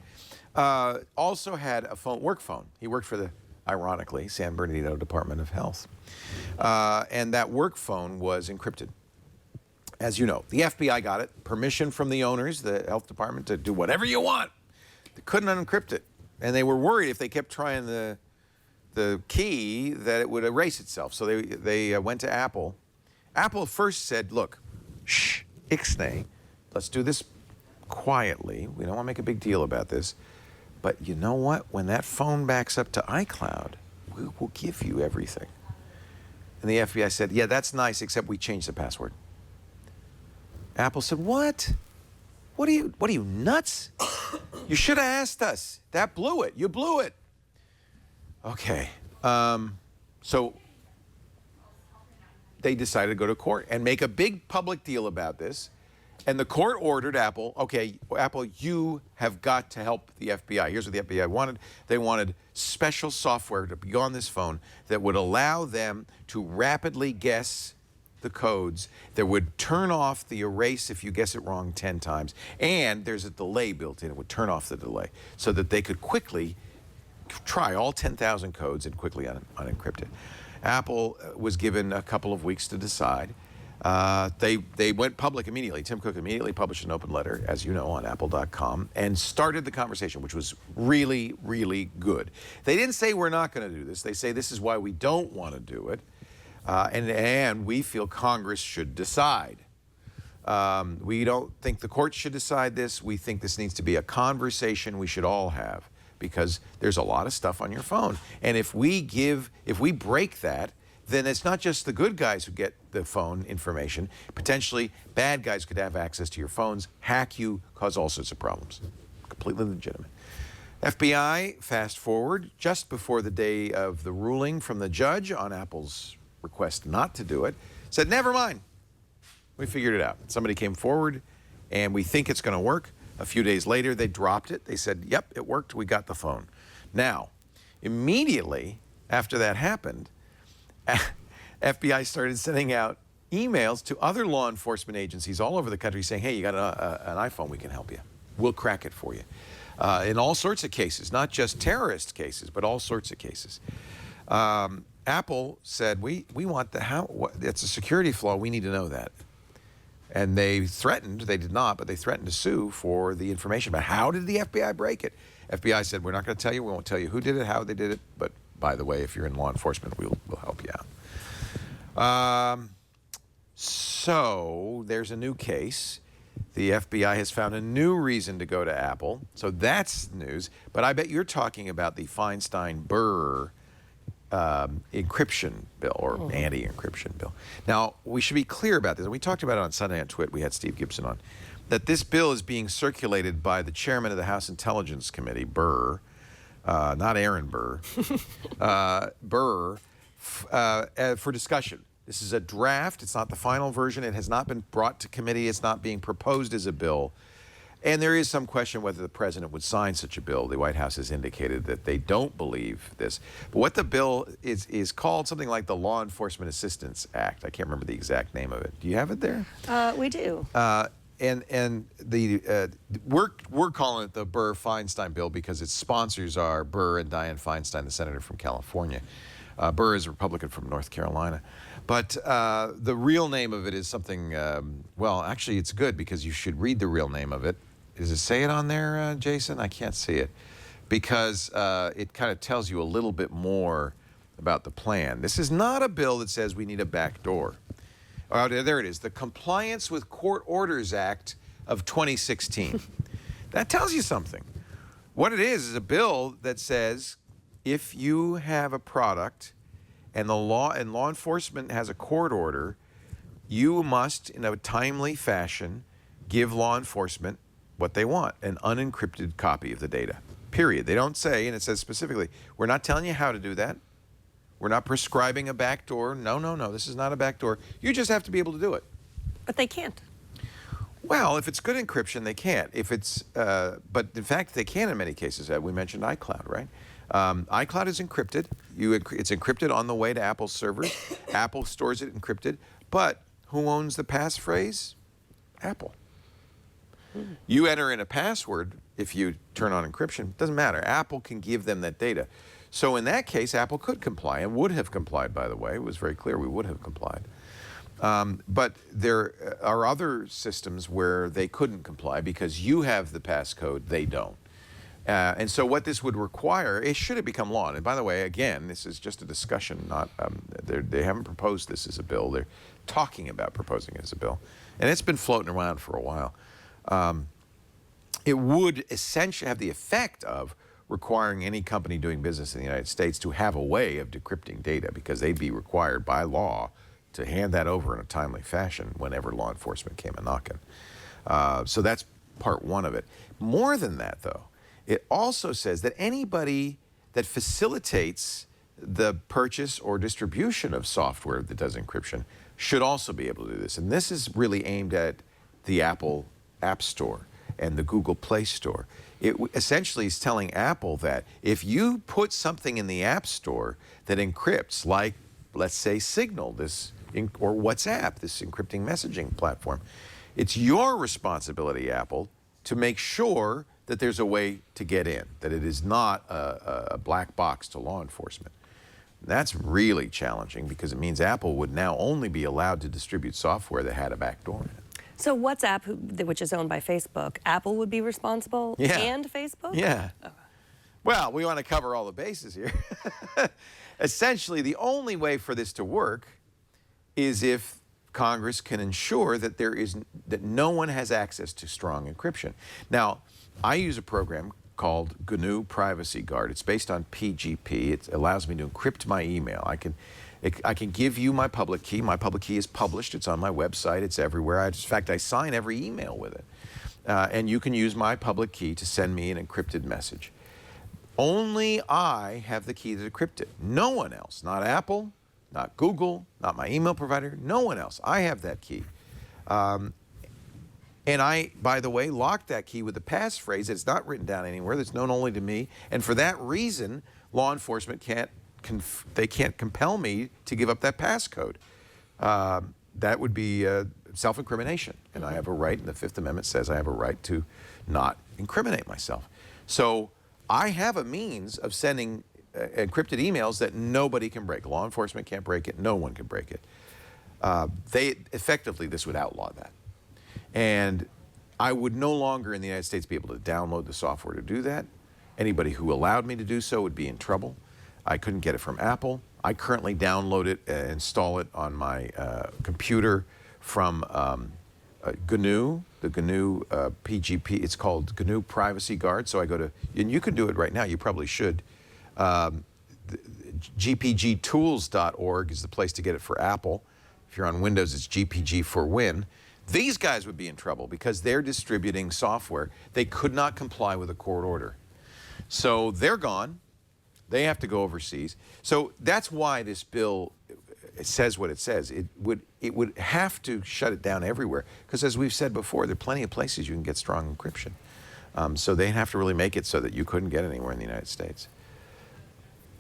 S3: Also had a work phone. He worked for the, ironically, San Bernardino Department of Health. And that work phone was encrypted. As you know, the FBI got it, permission from the owners, the health department, to do whatever you want. They couldn't unencrypt it. And they were worried if they kept trying the key that it would erase itself. So they went to Apple. Apple first said, look, shh, ixnay, let's do this quietly. We don't want to make a big deal about this. But you know what? When that phone backs up to iCloud, we will give you everything. And the FBI said, yeah, that's nice, except we changed the password. Apple said, what? What are you, nuts? You should have asked us. That blew it. You blew it. Okay. So they decided to go to court and make a big public deal about this. And the court ordered Apple, okay, Apple, you have got to help the FBI. Here's what the FBI wanted. They wanted special software to be on this phone that would allow them to rapidly guess the codes, that would turn off the erase if you guess it wrong 10 times. And there's a delay built in. It would turn off the delay so that they could quickly try all 10,000 codes and quickly unencrypt it. Apple was given a couple of weeks to decide. They went public immediately. Tim Cook immediately published an open letter, as you know, on apple.com, and started the conversation, which was really, really good. They didn't say we're not going to do this. They say this is why we don't want to do it, and we feel Congress should decide. We don't think the courts should decide this. We think this needs to be a conversation we should all have, because there's a lot of stuff on your phone. And if we break that, then it's not just the good guys who get the phone information. Potentially, bad guys could have access to your phones, hack you, cause all sorts of problems. Completely legitimate. FBI, fast forward, just before the day of the ruling from the judge on Apple's request not to do it, said, never mind. We figured it out. Somebody came forward, and we think it's going to work. A few days later, they dropped it. They said, yep, it worked. We got the phone. Now, immediately after that happened, FBI started sending out emails to other law enforcement agencies all over the country saying, hey, you got an iPhone, we can help you. We'll crack it for you. In all sorts of cases, not just terrorist cases, but all sorts of cases. Apple said, we want it's a security flaw, we need to know that. And they threatened, they did not, but they threatened to sue for the information. But how did the FBI break it? FBI said, we're not going to tell you, we won't tell you who did it, how they did it, but by the way, if you're in law enforcement, we'll help you out. So there's a new case. The FBI has found a new reason to go to Apple. So that's news. But I bet you're talking about the Feinstein-Burr encryption bill, or anti-encryption bill. Now, we should be clear about this. And we talked about it on Sunday on Twit. We had Steve Gibson on. That this bill is being circulated by the chairman of the House Intelligence Committee, Burr, not Aaron Burr, Burr, for discussion. This is a draft. It's not the final version. It has not been brought to committee. It's not being proposed as a bill. And there is some question whether the president would sign such a bill. The White House has indicated that they don't believe this. But what the bill is called, something like the Law Enforcement Assistance Act. I can't remember the exact name of it. Do you have it there?
S4: We do.
S3: And we're calling it the Burr-Feinstein bill because its sponsors are Burr and Dianne Feinstein, the senator from California. Burr is a Republican from North Carolina. But the real name of it is something, well, actually it's good because you should read the real name of it. Does it say it on there, Jason? I can't see it. Because it kind of tells you a little bit more about the plan. This is not a bill that says we need a back door. Oh, there it is. The Compliance with Court Orders Act of 2016. That tells you something. What it is a bill that says if you have a product and law enforcement has a court order, you must, in a timely fashion, give law enforcement what they want, an unencrypted copy of the data. period. They don't say, and it says specifically, we're not telling you how to do that. We're not prescribing a backdoor. No, no, no, this is not a backdoor. You just have to be able to do it.
S4: But they can't.
S3: Well, if it's good encryption, they can't. If it's, but in fact, they can in many cases. We mentioned iCloud, right? iCloud is encrypted. It's encrypted on the way to Apple's servers. Apple stores it encrypted. But who owns the passphrase? Apple. You enter in a password if you turn on encryption. Doesn't matter. Apple can give them that data. So in that case, Apple could comply and would have complied, by the way. It was very clear we would have complied. But there are other systems where they couldn't comply because you have the passcode, they don't. And so what this would require, it should have become law. And by the way, again, this is just a discussion, not they haven't proposed this as a bill. They're talking about proposing it as a bill. And it's been floating around for a while. It would essentially have the effect of requiring any company doing business in the United States to have a way of decrypting data because they'd be required by law to hand that over in a timely fashion whenever law enforcement came a-knocking. So that's part one of it. More than that, though, it also says that anybody that facilitates the purchase or distribution of software that does encryption should also be able to do this. And this is really aimed at the Apple App Store and the Google Play Store. It essentially is telling Apple that if you put something in the App Store that encrypts, like, let's say, Signal, or WhatsApp, this encrypting messaging platform, it's your responsibility, Apple, to make sure that there's a way to get in, that it is not a black box to law enforcement. That's really challenging because it means Apple would now only be allowed to distribute software that had a backdoor in it.
S4: So WhatsApp, which is owned by Facebook, Apple would be responsible and Facebook?
S3: Yeah.
S4: Okay.
S3: Well, we want to cover all the bases here. Essentially, the only way for this to work is if Congress can ensure that that no one has access to strong encryption. Now, I use a program called GNU Privacy Guard. It's based on PGP. It allows me to encrypt my email. I can give you my public key. My public key is published. It's on my website. It's everywhere. In fact, I sign every email with it. And you can use my public key to send me an encrypted message. Only I have the key to decrypt it. No one else. Not Apple, not Google, not my email provider. No one else. I have that key. And I, by the way, locked that key with a passphrase. It's not written down anywhere. That's known only to me. And for that reason, law enforcement can't compel me to give up that passcode. That would be self-incrimination. And I have a right, and the Fifth Amendment says I have a right to not incriminate myself. So I have a means of sending encrypted emails that nobody can break. Law enforcement can't break it. No one can break it. Effectively, this would outlaw that. And I would no longer in the United States be able to download the software to do that. Anybody who allowed me to do so would be in trouble. I couldn't get it from Apple. I currently download it, install it on my computer from GNU, the GNU PGP. It's called GNU Privacy Guard. So I go to, and you can do it right now. You probably should. GPGtools.org is the place to get it for Apple. If you're on Windows, it's GPG for Win. These guys would be in trouble because they're distributing software. They could not comply with a court order. So they're gone. They have to go overseas. So that's why this bill says what it says. It would have to shut it down everywhere because, as we've said before, there are plenty of places you can get strong encryption. So they'd have to really make it so that you couldn't get anywhere in the United States.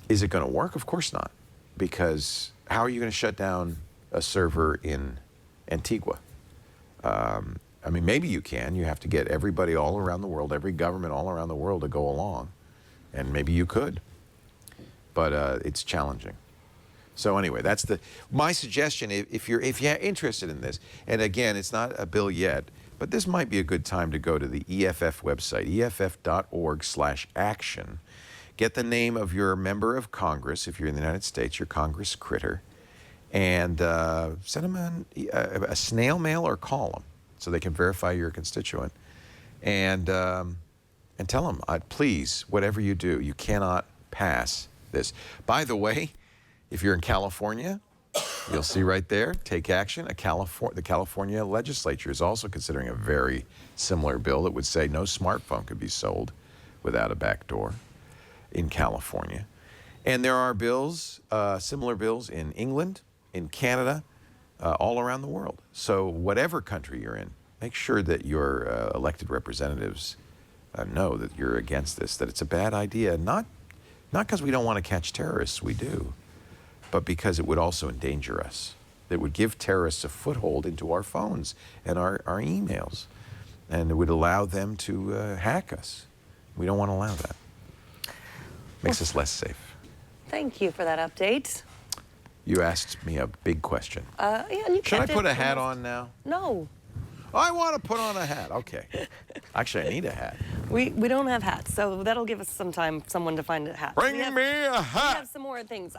S3: Is it going to work? Of course not, because how are you going to shut down a server in Antigua? I mean, maybe you can. You have to get everybody all around the world, every government all around the world to go along, and maybe you could. But it's challenging. So anyway, that's my suggestion. If you're interested in this, and again, it's not a bill yet, but this might be a good time to go to the EFF website, EFF.org/action. Get the name of your member of Congress, if you're in the United States, your Congress critter, and send them a snail mail or call them so they can verify you're a constituent, and tell them, please, whatever you do, you cannot pass this. By the way, if you're in California, you'll see right there, take action. The California legislature is also considering a very similar bill that would say no smartphone could be sold without a back door in California. And there are bills, similar bills in England, in Canada, all around the world. So whatever country you're in, make sure that your elected representatives know that you're against this, that it's a bad idea, not because we don't want to catch terrorists, we do, but because it would also endanger us. It would give terrorists a foothold into our phones and our emails, and it would allow them to hack us. We don't want to allow that. Makes us less safe.
S4: Thank you for that update.
S3: You asked me a big question.
S4: Yeah, and you
S3: Should I
S4: kept
S3: put
S4: it
S3: a hat
S4: almost-
S3: on now?
S4: No.
S3: I want to put on a hat. Okay. Actually, I need a hat.
S4: We don't have hats, so that'll give us some time, someone to find a hat.
S3: Bring
S4: We have-
S3: me a
S4: We
S3: hat.
S4: have some more things.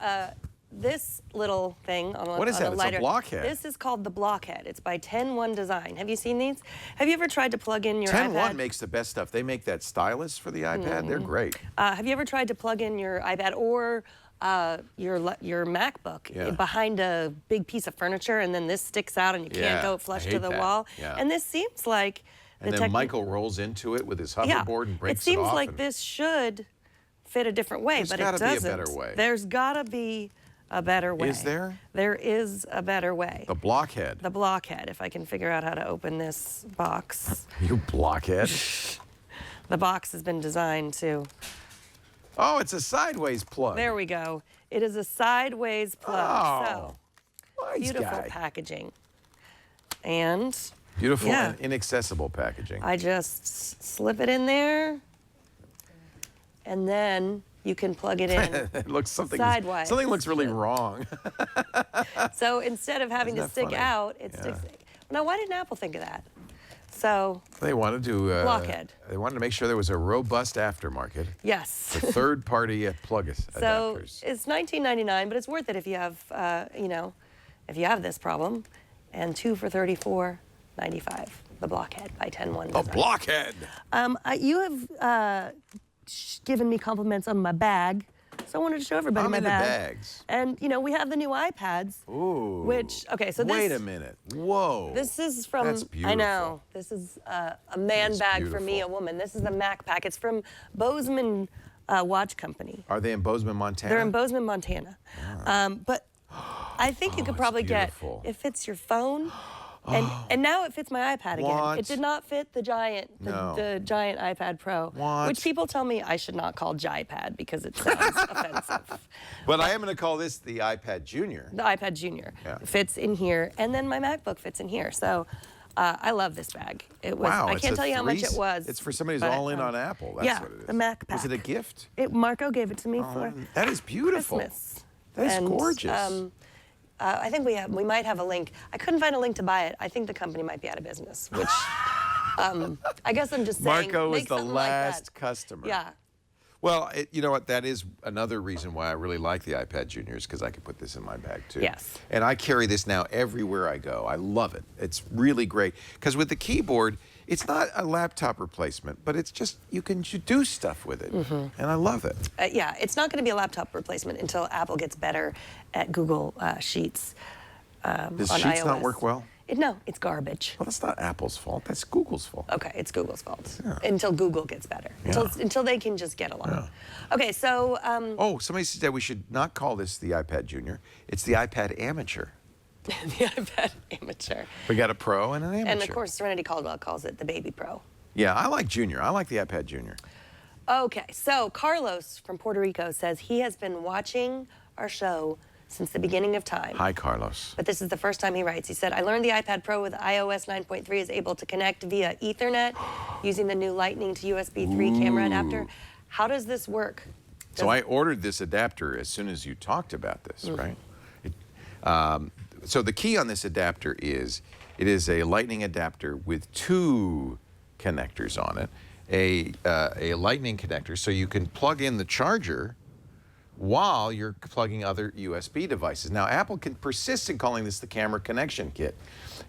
S4: This little thing on a,
S3: What is
S4: on
S3: that?
S4: a
S3: It's a
S4: lighter.
S3: blockhead.
S4: This is called the Blockhead. It's by 10-1 Design. Have you seen these? Have you ever tried to plug in your
S3: 10-1
S4: iPad?
S3: makes the best stuff. They make that stylus for the iPad. They're great.
S4: Have you ever tried to plug in your iPad or your MacBook
S3: Yeah.
S4: behind a big piece of furniture, and then this sticks out and you can't
S3: Yeah,
S4: go flush
S3: I
S4: to
S3: hate
S4: the
S3: that.
S4: wall?
S3: Yeah.
S4: And this seems like
S3: And then Michael rolls into it with his hoverboard and breaks
S4: it seems
S3: off.
S4: like
S3: and
S4: this should fit a different way,
S3: There's
S4: but it
S3: gotta be a
S4: doesn't.
S3: better way.
S4: There's gotta be a better way.
S3: Is there?
S4: There is a better way.
S3: The blockhead.
S4: The Blockhead, if I can figure out how to open this box.
S3: You blockhead.
S4: The box has been designed to.
S3: Oh, it's a sideways plug.
S4: There we go. It is a sideways plug.
S3: Oh,
S4: So,
S3: nice
S4: beautiful
S3: guy.
S4: packaging. And
S3: Beautiful
S4: Yeah.
S3: and inaccessible packaging.
S4: I just slip it in there, and then you can plug it in.
S3: It looks something
S4: Sidewise.
S3: Something looks really wrong.
S4: So instead of having to
S3: Isn't that
S4: stick
S3: funny?
S4: out, it
S3: Yeah.
S4: sticks. Now, why didn't Apple think of that? So,
S3: They wanted to
S4: Blockhead.
S3: They wanted to make sure there was a robust aftermarket
S4: yes.
S3: for third-party plug
S4: So
S3: adapters.
S4: it's $19.99, but it's worth it if you have, if you have this problem. And 2 for $34.95. The Blockhead by 10-1
S3: A
S4: Design.
S3: blockhead.
S4: You have given me compliments on my bag, so I wanted to show everybody
S3: I'm
S4: my
S3: into
S4: bag.
S3: bags.
S4: And we have the new iPads.
S3: Ooh.
S4: Which so
S3: Wait
S4: this.
S3: a minute. Whoa.
S4: This is from.
S3: That's
S4: I know.
S3: beautiful.
S4: This is a man
S3: That's
S4: bag for me, a
S3: beautiful.
S4: woman. This is a Mac pack. It's from Bozeman Watch Company.
S3: Are they in Bozeman, Montana?
S4: They're in Bozeman, Montana. But I think you could
S3: it's
S4: probably
S3: beautiful.
S4: it fits your phone. And now it fits my iPad again.
S3: What?
S4: It did not fit the giant,
S3: No.
S4: the giant iPad Pro,
S3: What?
S4: which people tell me I should not call Jipad because it sounds offensive.
S3: But I am going to call this the iPad Junior.
S4: The iPad Junior
S3: Yeah.
S4: fits in here, and then my MacBook fits in here. So I love this bag. It was.
S3: Wow.
S4: I
S3: it's
S4: can't
S3: a
S4: tell you how much it was.
S3: It's for somebody who's
S4: but,
S3: all in on Apple. That's
S4: yeah,
S3: what it is.
S4: the Mac
S3: Was it a
S4: pack.
S3: gift?
S4: Marco gave it to me for
S3: That is beautiful.
S4: Christmas.
S3: That is
S4: And,
S3: gorgeous.
S4: I think we might have a link. I couldn't find a link to buy it. I think the company might be out of business, which I guess I'm just saying.
S3: Marco was
S4: make
S3: the
S4: something like that.
S3: last customer.
S4: Yeah.
S3: Well, you know what? That is another reason why I really like the iPad Juniors, because I can put this in my bag too.
S4: Yes.
S3: And I carry this now everywhere I go. I love it. It's really great because with the keyboard, it's not a laptop replacement, but it's just you can do stuff with it, and I love it.
S4: Yeah, it's not going to be a laptop replacement until Apple gets better at Google Sheets.
S3: Does
S4: on
S3: Sheets not
S4: iOS.
S3: work well?
S4: No, it's garbage.
S3: Well, that's not Apple's fault. That's Google's fault.
S4: Okay, it's Google's fault. Until Google gets better.
S3: Yeah.
S4: Until they can just get along. Okay, so
S3: Oh, somebody said we should not call this the iPad Junior. It's the iPad Amateur.
S4: the iPad Amateur.
S3: We got a Pro and an Amateur.
S4: And of course, Serenity Caldwell calls it the Baby Pro.
S3: Yeah, I like Junior. I like the iPad Junior.
S4: Okay, so Carlos from Puerto Rico says he has been watching our show since the beginning of time.
S3: Hi, Carlos.
S4: But this is the first time he writes. He said, I learned the iPad Pro with iOS 9.3 is able to connect via Ethernet using the new Lightning to USB 3 camera adapter. How does this work?
S3: So I ordered this adapter as soon as you talked about this, right? So the key on this adapter is it is a Lightning adapter with 2 connectors on it. A Lightning connector, so you can plug in the charger while you're plugging other USB devices. Now, Apple can persist in calling this the camera connection kit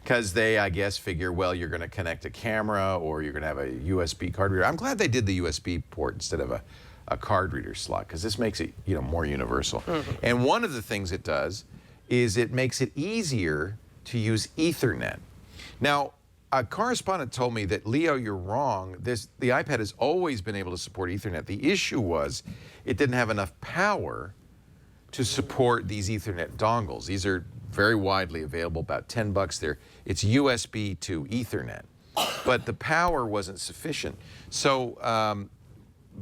S3: because they, I guess, figure, well, you're going to connect a camera or you're going to have a USB card reader. I'm glad they did the USB port instead of a card reader slot because this makes it, more universal. And one of the things it does is it makes it easier to use Ethernet. Now, a correspondent told me that, Leo, you're wrong. The iPad has always been able to support Ethernet. The issue was it didn't have enough power to support these Ethernet dongles. These are very widely available, about 10 bucks there. It's USB to Ethernet, but the power wasn't sufficient. So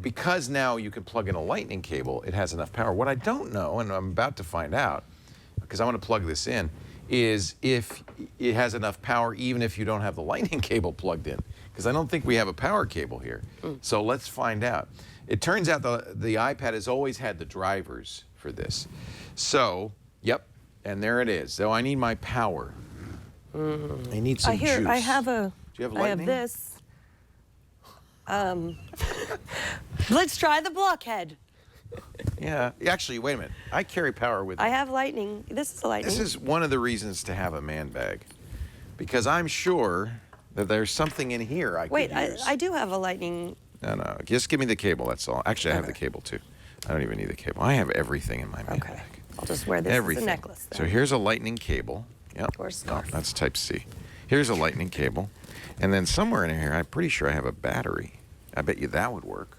S3: because now you can plug in a lightning cable, it has enough power. What I don't know, and I'm about to find out, because I want to plug this in, is if it has enough power even if you don't have the lightning cable plugged in, because I don't think we have a power cable here. So let's find out. It turns out the iPad has always had the drivers for this. So, yep, and there it is. So I need my power. I need some juice.
S4: I have a.
S3: Do you have
S4: lightning? I have this. Let's try the blockhead.
S3: Yeah, actually, wait a minute. I carry power with me.
S4: I have lightning. This is a lightning.
S3: This is one of the reasons to have a man bag, because I'm sure that there's something in here I could use.
S4: I do have a lightning.
S3: No, just give me the cable, that's all. Actually, I have the cable, too. I don't even need the cable. I have everything in my man bag.
S4: I'll just wear this as a necklace then.
S3: So here's a lightning cable. Yep.
S4: Or scarf.
S3: That's type C. Here's a lightning cable. And then somewhere in here, I'm pretty sure I have a battery. I bet you that would work,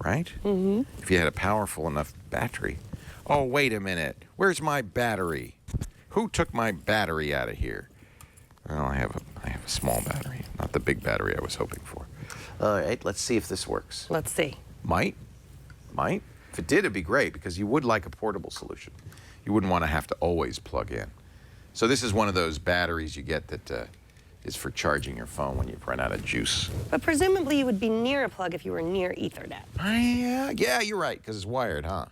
S3: right? Mm-hmm. If you had a powerful enough battery. Oh, wait a minute. Where's my battery? Who took my battery out of here? Oh, I have a small battery, not the big battery I was hoping for. All right, let's see if this works.
S4: Let's see.
S3: Might. If it did, it'd be great, because you would like a portable solution. You wouldn't want to have to always plug in. So this is one of those batteries you get that is for charging your phone when you've run out of juice.
S4: But presumably you would be near a plug if you were near Ethernet.
S3: Yeah, you're right, because it's wired, huh?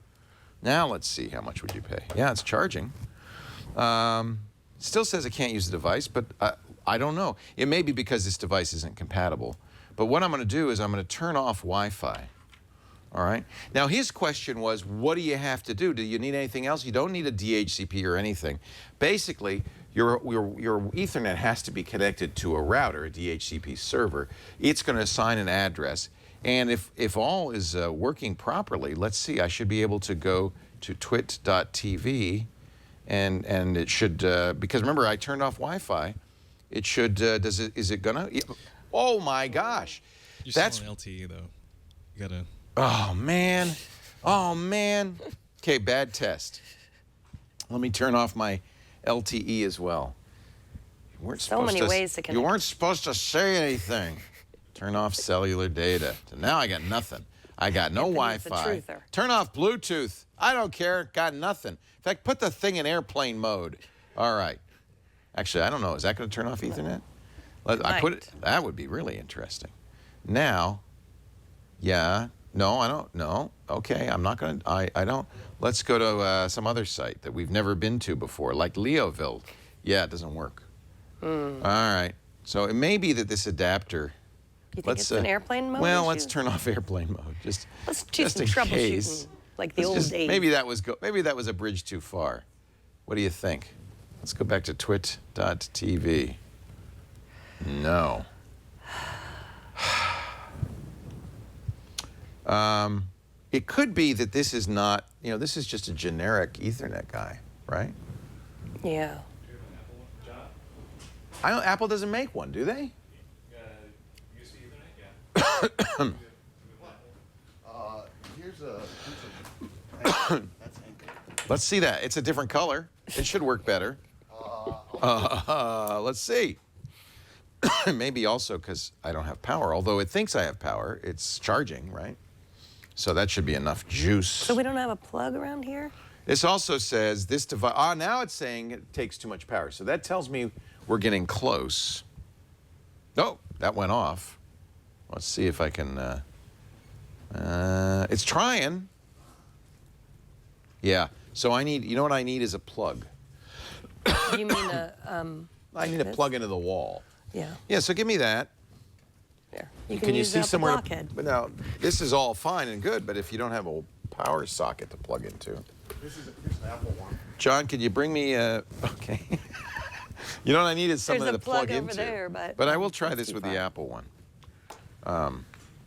S3: Now let's see, how much would you pay? Yeah, it's charging. Still says it can't use the device, but I don't know. It may be because this device isn't compatible. But what I'm going to do is I'm going to turn off Wi-Fi. All right? Now, his question was, what do you have to do? Do you need anything else? You don't need a DHCP or anything. Basically, your Ethernet has to be connected to a router, a DHCP server. It's going to assign an address. And if all is working properly, let's see, I should be able to go to twit.tv, and it should, because remember, I turned off Wi-Fi. It should, is it gonna? Oh my gosh.
S1: You're still on LTE though. You gotta.
S3: Oh man. Okay, bad test. Let me turn off my LTE as well. You weren't
S4: so many ways to connect.
S3: You weren't supposed to say anything. Turn off cellular data. So now I got nothing. I got no Wi-Fi. Turn off Bluetooth. I don't care. Got nothing. In fact, put the thing in airplane mode. All right. Actually, I don't know. Is that going to turn off Ethernet? I put it. That would be really interesting. Now, yeah. No, I don't. No. Okay, I'm not going to. I don't. Let's go to some other site that we've never been to before, like Leoville. Yeah, it doesn't work. All right. So it may be that this adapter.
S4: You think it's an airplane mode?
S3: Well, let's turn off airplane mode.
S4: Let's do some troubleshooting, like the old days.
S3: Maybe that was a bridge too far. What do you think? Let's go back to twit.tv. No. It could be that this is not, this is just a generic Ethernet guy, right?
S4: Yeah.
S1: Do you have an Apple one, John?
S3: I know Apple doesn't make one, do they?
S1: USB Ethernet, yeah.
S5: Here's a that's ink.
S3: Let's see that. It's a different color. It should work better. Let's see. Maybe also because I don't have power, although it thinks I have power. It's charging, right? So that should be enough juice.
S4: So we don't have a plug around here?
S3: This also says this device, now it's saying it takes too much power. So that tells me we're getting close. Oh, that went off. Let's see if I can, it's trying. Yeah, so I need, what I need is a plug.
S4: You mean
S3: I need a plug into the wall.
S4: Yeah.
S3: Yeah, so give me that.
S4: There. You
S3: Can you
S4: use
S3: see somewhere?
S4: blockhead.
S3: But now, this is all fine and good, but if you don't have a power socket to plug into.
S5: Here's an Apple one.
S3: John, can you bring me okay. You know what I need is something to plug into.
S4: There, but
S3: I will try this with the Apple one.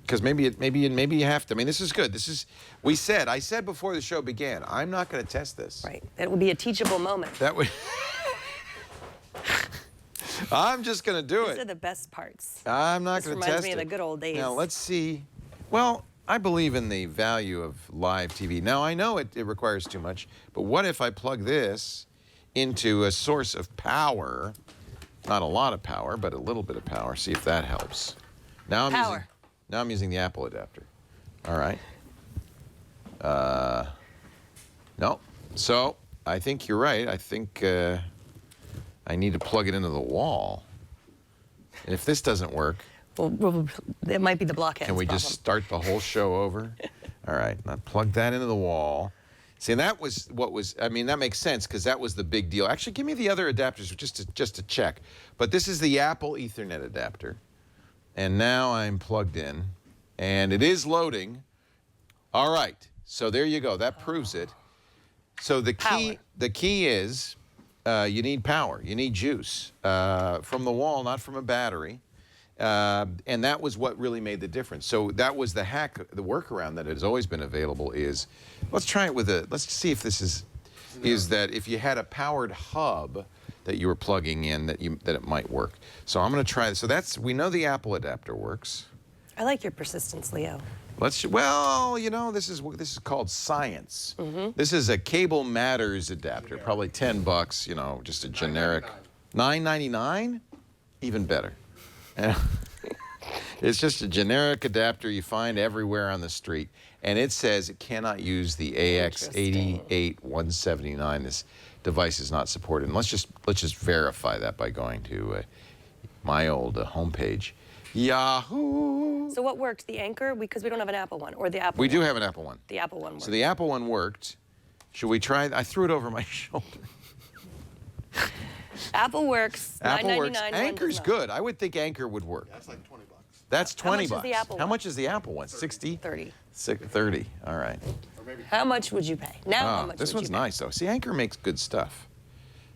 S3: Because maybe you have to. I mean, this is good. I said before the show began, I'm not going to test this.
S4: Right. That would be a teachable moment.
S3: That would. I'm just going to do
S4: These are
S3: it.
S4: the best parts.
S3: I'm not
S4: This
S3: going to
S4: reminds
S3: test
S4: me of
S3: it.
S4: the good old days.
S3: Now, let's see. Well, I believe in the value of live TV. Now, I know it requires too much, but what if I plug this into a source of power? Not a lot of power, but a little bit of power. See if that helps. Now I'm using the Apple adapter. All right. No. So I think you're right. I think I need to plug it into the wall. And if this doesn't work,
S4: Well, it might be the blockheads.
S3: can we just start the whole show over? All right. Now plug that into the wall. See, and that was what was, I mean, that makes sense because that was the big deal. Actually, give me the other adapters just to check. But this is the Apple Ethernet adapter. And now I'm plugged in. And it is loading. All right. So there you go. That proves it. So the key is you need power. You need juice from the wall, not from a battery. And that was what really made the difference. So that was the hack, the workaround that has always been available is, let's try it with let's see if this is that if you had a powered hub that you were plugging in that it might work. So I'm going to try this. So we know the Apple adapter works.
S4: I like your persistence, Leo.
S3: Well, you know, this is called science. This is a Cable Matters adapter, probably $10, you know, just a generic. $9.99? Even better. It's just a generic adapter you find everywhere on the street, and it says it cannot use the AX88179. This device is not supported. And let's just verify that by going to my old homepage. Yahoo!
S4: So what worked? The Anchor? Because we don't have an Apple one, or the Apple
S3: We
S4: one?
S3: do have an Apple one.
S4: The Apple one worked.
S3: So the Apple one worked. Should we try? I threw it over my shoulder.
S4: Apple works.
S3: Apple works.
S4: $9.99 one
S3: Anchor's
S4: does not.
S3: good. I would think Anchor would work.
S5: That's like $20.
S3: That's
S4: How much
S3: $20.
S4: is the Apple
S3: How
S4: one?
S3: much is the Apple one? 60?
S4: 30.
S3: 30. All right.
S5: Or maybe
S4: How much would you pay? Now, how much
S3: This
S4: would
S3: one's
S4: you pay?
S3: nice though. See, Anchor makes good stuff.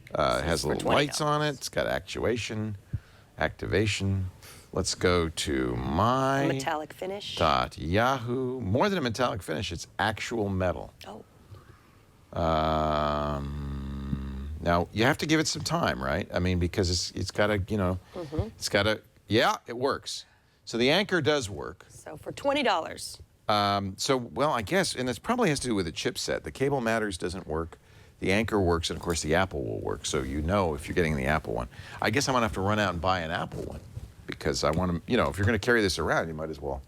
S3: It has
S4: for
S3: little
S4: $20.
S3: lights on it. It's got activation. Let's go to my
S4: Metallic finish.
S3: .yahoo. More than a metallic finish, it's actual metal.
S4: Oh.
S3: Now you have to give it some time, right? I mean, because it's got to, you know, it's got to. Yeah, it works. So the Anchor does work.
S4: So for $20.
S3: Well, I guess, and it probably has to do with the chipset. The Cable Matters doesn't work. The Anchor works, and of course the Apple will work. So you know if you're getting the Apple one. I guess I'm gonna have to run out and buy an Apple one because I want to. You know, if you're gonna carry this around, you might as well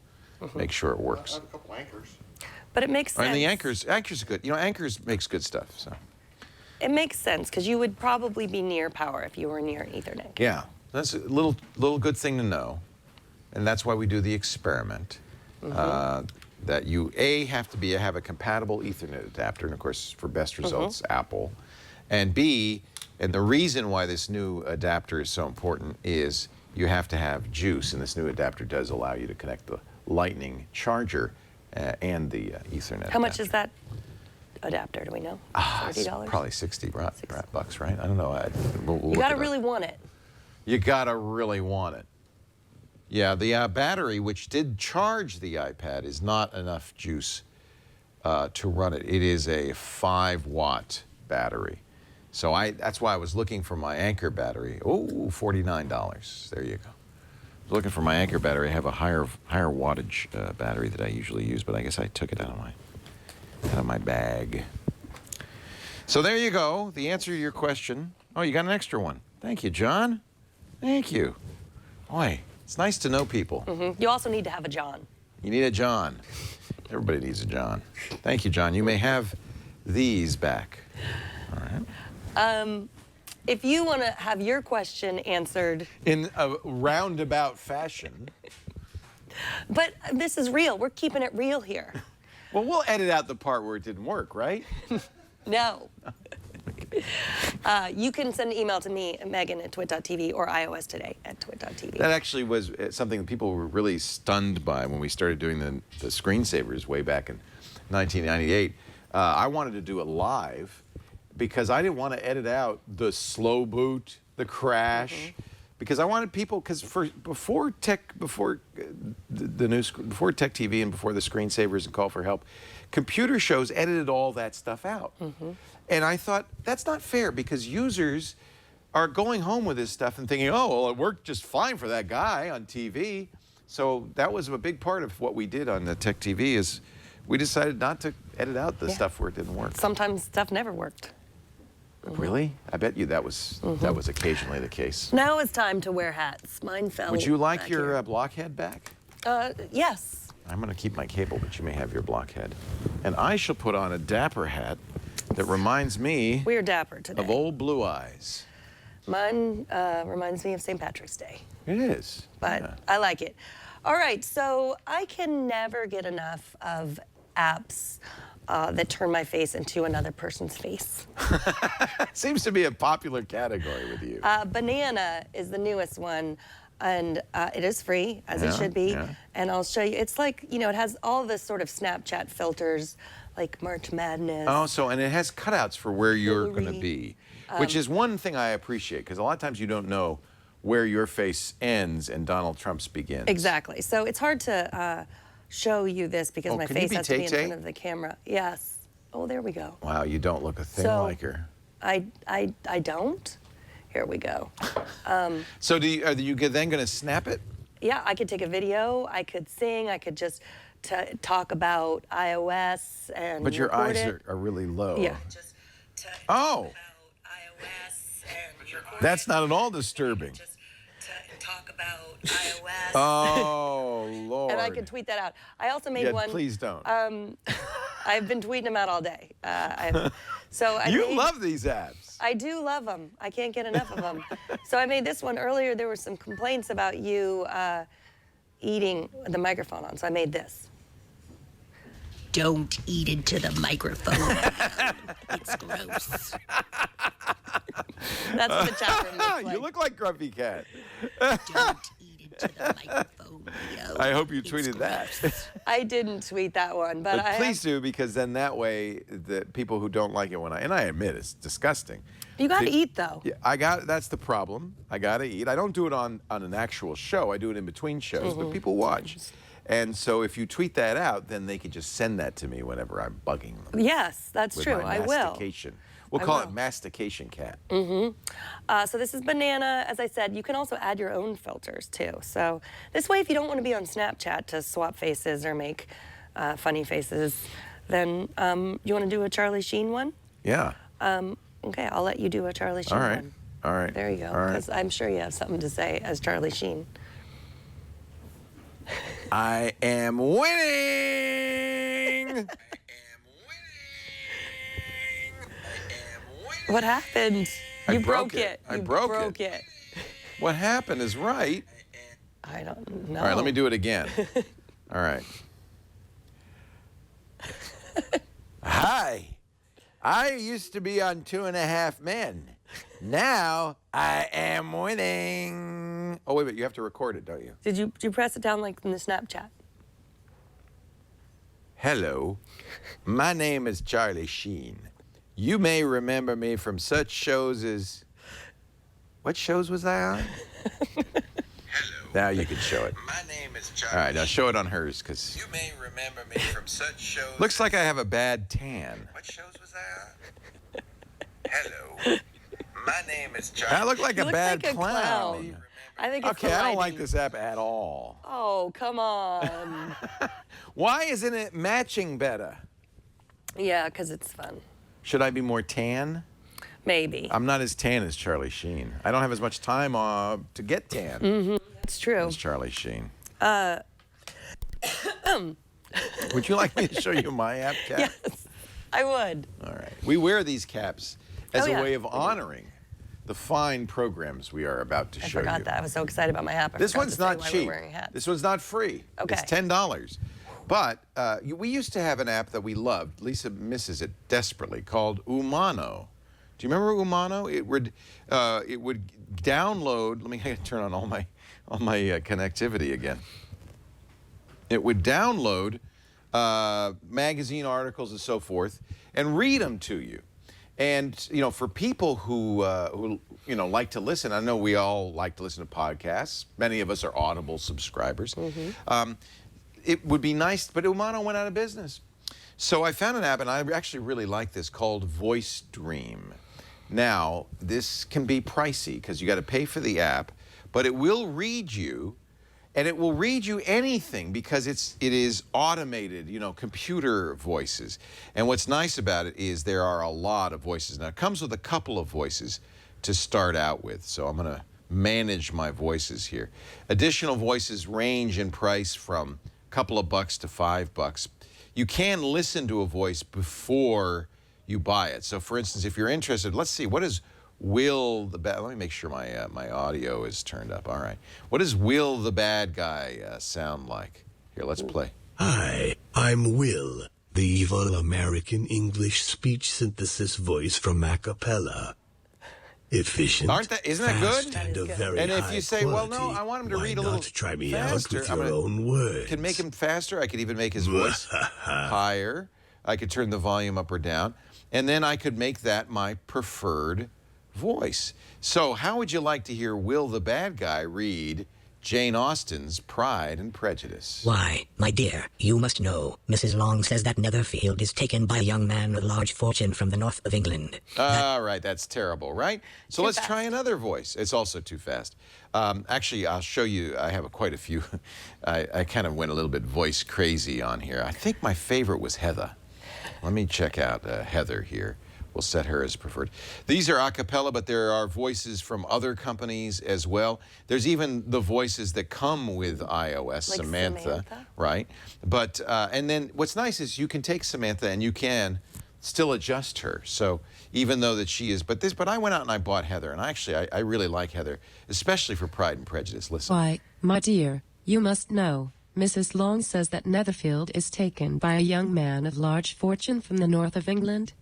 S3: make sure it
S5: I
S3: works.
S5: have a couple anchors.
S4: But it makes sense.
S3: And the Anchor's good. You know, Anchor's makes good stuff. So
S4: It makes sense because you would probably be near power if you were near Ethernet.
S3: yeah, that's a little good thing to know, and that's why we do the experiment. That you have to have a compatible Ethernet adapter, and of course for best results, Apple, and B, and the reason why this new adapter is so important is you have to have juice, and this new adapter does allow you to connect the Lightning charger and the Ethernet.
S4: How much is that adapter? Do we know?
S3: It's
S4: $30?
S3: probably 60 bucks, right? I don't know. We'll
S4: You
S3: look
S4: got to
S3: it up.
S4: really want it.
S3: You gotta really want it. Yeah, the battery, which did charge the iPad, is not enough juice to run it. It is a 5-watt battery. So that's why I was looking for my Anchor battery. Oh, $49. There you go. I was looking for my Anchor battery. I have a higher wattage battery that I usually use, but I guess I took it out of my bag. So there you go. The answer to your question. Oh, you got an extra one. Thank you, John. Thank you. Boy, it's nice to know people.
S4: You also need to have a John.
S3: You need a John. Everybody needs a John. Thank you, John. You may have these back. All right.
S4: If you want to have your question answered,
S3: In a roundabout fashion.
S4: but this is real. We're keeping it real here.
S3: Well, we'll edit out the part where it didn't work, right?
S4: No. You can send an email to me, Megan, at twit.tv, or iOS Today at twit.tv.
S3: That actually was something that people were really stunned by when we started doing the screensavers way back in 1998. I wanted to do it live because I didn't want to edit out the slow boot, the crash, because I wanted people, because before Tech TV and before the screensavers and Call for Help, computer shows edited all that stuff out. And I thought, that's not fair because users are going home with this stuff and thinking, oh, well, it worked just fine for that guy on TV. So that was a big part of what we did on the Tech TV is we decided not to edit out the stuff where it didn't work.
S4: Sometimes stuff never worked.
S3: Really? I bet you that was occasionally the case.
S4: Now it's time to wear hats. Mine fell.
S3: Would you like
S4: back
S3: your
S4: here.
S3: blockhead back?
S4: Yes.
S3: I'm going to keep my cable, but you may have your blockhead. And I shall put on a dapper hat that reminds me
S4: We're dapper today.
S3: of old Blue Eyes.
S4: Mine reminds me of St. Patrick's Day.
S3: It is.
S4: But
S3: Yeah.
S4: I like it. All right, so I can never get enough of apps that turn my face into another person's face.
S3: Seems to be a popular category with you.
S4: Banana is the newest one, and it is free, as it should be.
S3: Yeah.
S4: And I'll show you. It's like, you know, it has all this sort of Snapchat filters, like March Madness.
S3: Oh, so, and it has cutouts for where you're going to
S4: Hillary.
S3: be, which is one thing I appreciate, because a lot of times you don't know where your face ends and Donald Trump's begins.
S4: Exactly. So it's hard to show you this because
S3: Oh,
S4: my
S3: can you
S4: face
S3: be
S4: has to be in
S3: Tay-Tay?
S4: front of the camara. Yes. Oh, there we go.
S3: Wow, you don't look a thing
S4: So-
S3: like her.
S4: I don't. Here we go.
S3: So do you, are you then going to snap it?
S4: Yeah, I could take a video. I could sing. I could just talk about iOS and.
S3: But your
S4: record
S3: eyes
S4: it.
S3: are really low.
S4: Yeah.
S3: Oh,
S4: About iOS and record
S3: that's
S4: it.
S3: not at all disturbing.
S4: Just talk about iOS.
S3: Oh, Lord.
S4: And I could tweet that out. I also made
S3: Yeah,
S4: one.
S3: please don't.
S4: I've been tweeting them out all day. I
S3: You
S4: made,
S3: love these apps.
S4: I do love them. I can't get enough of them. So I made this one earlier. There were some complaints about you eating the microphone on. So I made this. Don't eat into the microphone. It's gross. That's what the chat room looks like.
S3: You look like Grumpy Cat.
S4: Don't eat into the microphone, Leo.
S3: I hope you tweeted that.
S4: I didn't tweet that one, but I
S3: Please do, because then that way the people who don't like it and I admit it's disgusting.
S4: You got to
S3: The-
S4: eat though.
S3: Yeah, that's the problem. I got to eat. I don't do it on an actual show. I do it in between shows, but people watch. And so if you tweet that out, then they can just send that to me whenever I'm bugging them.
S4: Yes, that's
S3: With
S4: true.
S3: my
S4: I will.
S3: mastication. We'll
S4: I
S3: call
S4: will.
S3: it Mastication Cat.
S4: So this is Banana. As I said, you can also add your own filters too. So this way, if you don't want to be on Snapchat to swap faces or make funny faces, then you want to do a Charlie Sheen one?
S3: Yeah.
S4: Okay, I'll let you do a Charlie Sheen
S3: All right.
S4: one.
S3: All right.
S4: There you go.
S3: All right.
S4: Because I'm sure you have something to say as Charlie Sheen.
S3: I am winning.
S4: What happened?
S3: I
S4: You
S3: broke
S4: broke
S3: it.
S4: it.
S3: I
S4: You
S3: broke it. What happened is right.
S4: I don't know.
S3: All right, let me do it again. All right. Hi. I used to be on 2.5 Men. Now I am winning. Oh, wait, you have to record it, don't you?
S4: Did you press it down like in the Snapchat?
S3: Hello. My name is Charlie Sheen. You may remember me from such shows as... What shows was I on? Hello. Now you can show it.
S6: My name is Charlie.
S3: All right, now show it on hers, because...
S6: You may remember me from such shows.
S3: Looks like I have a bad tan.
S6: What shows was I on? Hello. My name is Charlie.
S3: I look like
S4: You
S3: a
S4: look
S3: bad
S4: like a
S3: clown.
S4: clown. I think it's
S3: Okay, I don't like
S4: lighting.
S3: this app at all.
S4: Oh, come on.
S3: Why isn't it matching better?
S4: Yeah, because it's fun.
S3: Should I be more tan?
S4: Maybe.
S3: I'm not as tan as Charlie Sheen. I don't have as much time to get tan
S4: That's true.
S3: as Charlie Sheen. Would you like me to show you my app cap?
S4: Yes, I would.
S3: All right. We wear these caps as
S4: Oh,
S3: a
S4: yeah.
S3: way of honoring the fine programs we are about to
S4: I
S3: show
S4: forgot
S3: you.
S4: that. I was so excited about my hat. I
S3: This
S4: forgot
S3: one's
S4: to say
S3: not
S4: why
S3: cheap.
S4: We're wearing hats.
S3: This one's not free.
S4: Okay.
S3: It's $10. But we used to have an app that we loved. Lisa misses it desperately, called Umano. Do you remember Umano? It would download. Let me turn on all my connectivity again. It would download magazine articles and so forth and read them to you. And you know, for people who you know like to listen, I know we all like to listen to podcasts. Many of us are Audible subscribers. It would be nice, but Umano went out of business. So I found an app, and I actually really like this, called Voice Dream. Now, this can be pricey because you got to pay for the app, but it will read you, and it will read you anything because it is automated, you know, computer voices. And what's nice about it is there are a lot of voices. Now, it comes with a couple of voices to start out with, so I'm going to manage my voices here. Additional voices range in price from a couple of bucks to $5. You can listen to a voice before you buy it. So, for instance, if you're interested, let's see, what is Will the Bad... Let me make sure my audio is turned up. All right. What does Will the Bad Guy sound like? Here, let's play.
S7: Hi, I'm Will, the evil American English speech synthesis voice from Acapella. Efficient,
S3: Isn't that good?
S7: fast, and of very
S3: And if
S7: high
S3: you say, well,
S7: quality.
S3: no, I want him to
S7: Why
S3: read a
S7: not
S3: little
S7: try me
S3: faster?
S7: out with your own words.
S3: Can make him faster. I could even make his voice higher. I could turn the volume up or down. And then I could make that my preferred voice. So how would you like to hear Will the Bad Guy read Jane Austen's Pride and Prejudice?
S8: Why, my dear, you must know, Mrs. Long says that Netherfield is taken by a young man with a large fortune from the north of England.
S3: All right, that's terrible, right? So let's try another voice. It's also too fast. Actually, I'll show you. I have quite a few. I kind of went a little bit voice crazy on here. I think my favorite was Heather. Let me check out Heather here. We'll set her as preferred. These are a cappella, but there are voices from other companies as well. There's even the voices that come with iOS,
S4: Like
S3: Samantha, right? But and then what's nice is you can take Samantha and you can still adjust her. So even though that she is, but I went out and I bought Heather, and I really like Heather, especially for Pride and Prejudice. Listen.
S9: Why, my dear, you must know. Mrs. Long says that Netherfield is taken by a young man of large fortune from the north of England,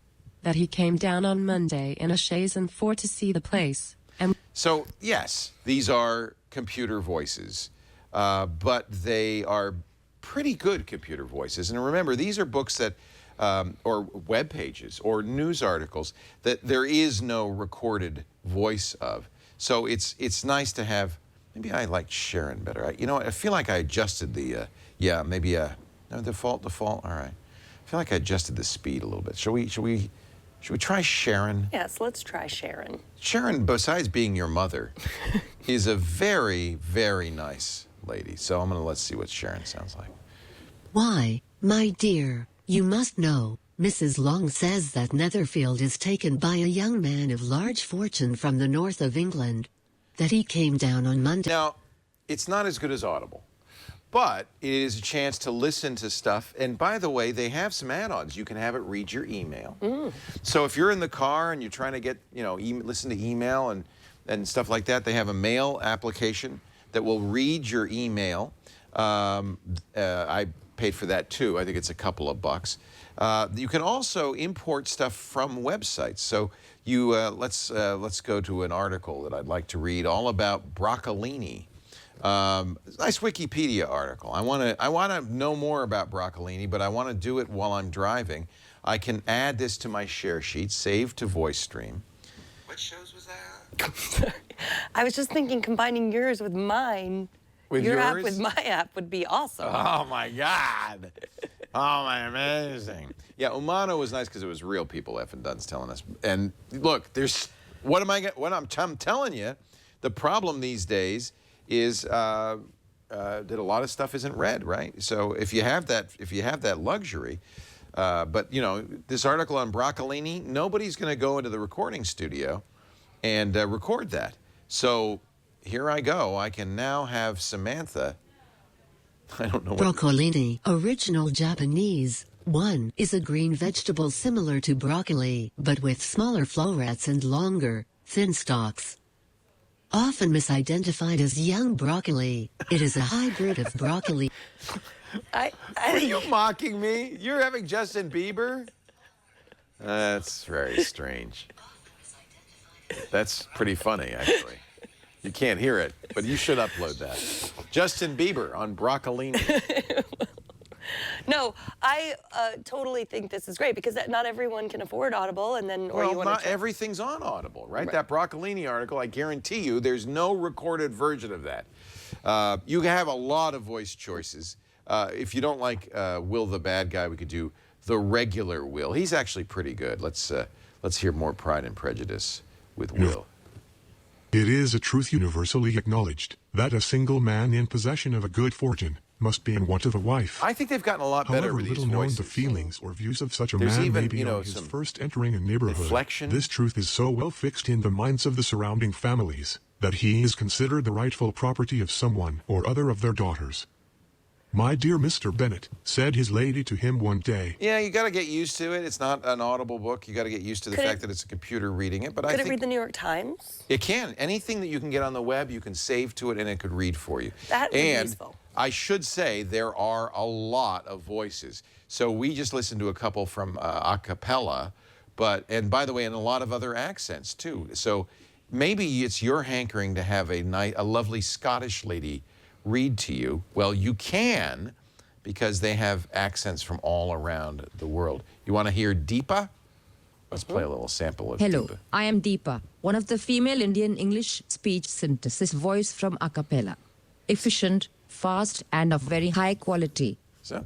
S9: that he came down on Monday in a chaise and four to see the place. And
S3: so, yes, these are computer voices, but they are pretty good computer voices. And remember, these are books that, or web pages, or news articles that there is no recorded voice of. So it's nice to have. Maybe I liked Sharon better. You know, I feel like I adjusted the, no, default. All right. I feel like I adjusted the speed a little bit. Should we try Sharon?
S4: Yes, let's try Sharon.
S3: Sharon, besides being your mother, is a very, very nice lady. So let's see what Sharon sounds like.
S10: Why, my dear, you must know, Mrs. Long says that Netherfield is taken by a young man of large fortune from the north of England, that he came down on Monday.
S3: Now, it's not as good as Audible, but it is a chance to listen to stuff. And by the way, they have some add-ons. You can have it read your email. So if you're in the car and you're trying to get, listen to email and stuff like that, they have a mail application that will read your email. I paid for that too. I think it's a couple of bucks. You can also import stuff from websites. So let's go to an article that I'd like to read all about broccolini. Nice Wikipedia article. I want to know more about broccolini, but I want to do it while I'm driving. I can add this to my share sheet, save to voice stream.
S6: What shows was that?
S4: I was just thinking combining yours with mine.
S3: With
S4: your app
S3: yours?
S4: with my app would be awesome.
S3: Oh my God. Oh my, amazing. Yeah, Umano was nice because it was real people F and Duns telling us. And look, I'm telling you, the problem these days is that a lot of stuff isn't read, right? So if you have that luxury, but this article on broccolini, nobody's going to go into the recording studio and record that. So here I go. I can now have Samantha. I don't know what.
S10: Broccolini, original Japanese. One is a green vegetable similar to broccoli, but with smaller florets and longer, thin stalks. Often misidentified as young broccoli, it is a hybrid of broccoli.
S4: I
S3: Are you mocking me? You're having Justin Bieber? That's very strange. That's pretty funny, actually. You can't hear it, but you should upload that. Justin Bieber on broccolini.
S4: No, I totally think this is great because not everyone can afford Audible, and then
S3: Well, not everything's on Audible, right? That broccolini article, I guarantee you, there's no recorded version of that. You have a lot of voice choices. If you don't like Will the Bad Guy, we could do the regular Will. He's actually pretty good. Let's Let's hear more Pride and Prejudice with Will.
S11: It is a truth universally acknowledged that a single man in possession of a good fortune must be in want of a wife.
S3: I think they've gotten a lot better
S11: However
S3: with these
S11: little known
S3: voices.
S11: the feelings or views of such a
S3: There's
S11: man
S3: even,
S11: may be
S3: you know,
S11: on his
S3: some
S11: first entering a neighborhood.
S3: inflection.
S11: This truth is so well fixed in the minds of the surrounding families that he is considered the rightful property of someone or other of their daughters. My dear Mr. Bennet, said his lady to him one day.
S3: Yeah, you got to get used to it. It's not an audible book. You got to get used to the
S4: Could
S3: fact
S4: it-
S3: that it's a computer reading it. But I
S4: Could it
S3: think
S4: read the New York Times?
S3: it can. Anything that you can get on the web, you can save to it, and it could read for you.
S4: That would be
S3: and
S4: useful.
S3: I should say there are a lot of voices. So we just listened to a couple from a cappella, and by the way, in a lot of other accents too. So maybe it's your hankering to have a lovely Scottish lady read to you. Well, you can, because they have accents from all around the world. You want to hear Deepa? Let's play a little sample of
S12: Hello,
S3: Deepa.
S12: I am Deepa, one of the female Indian English speech synthesis voice from a cappella. Efficient, fast, and of very high quality.
S3: So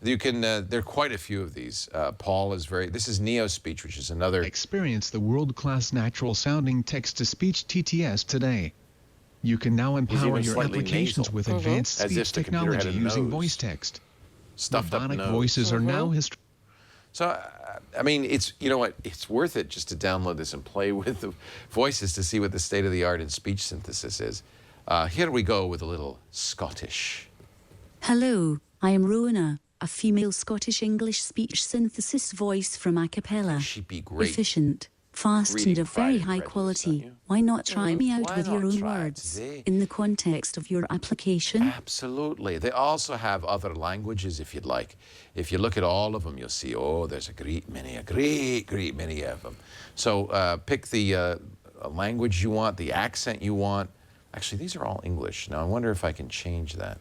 S3: you can, there are quite a few of these. Paul is this is Neo Speech, which is another.
S13: Experience the world-class natural-sounding text-to-speech TTS today. You can now empower
S3: even
S13: your
S3: slightly
S13: applications
S3: nasal.
S13: with advanced
S3: As
S13: speech
S3: if the computer had
S13: technology
S3: a
S13: using
S3: nose.
S13: voice text.
S3: Stuffed up
S13: Robotic
S3: nose.
S13: voices are now
S3: So, I mean, you know what? It's worth it just to download this and play with the voices to see what the state of the art in speech synthesis is. Here we go with a little Scottish.
S14: Hello, I am Rona, a female Scottish English speech synthesis voice from a cappella.
S3: She'd be great.
S14: Efficient, fast,
S3: reading
S14: and of
S3: Pride
S14: very
S3: and
S14: high
S3: Prejudice,
S14: quality. Why not try me out
S3: Why
S14: with your
S3: not
S14: own
S3: try it
S14: words
S3: today?
S14: in the context of your application?
S3: Absolutely. They also have other languages if you'd like. If you look at all of them, you'll see, there's a great many of them. So pick the language you want, the accent you want. Actually, these are all English. Now, I wonder if I can change that.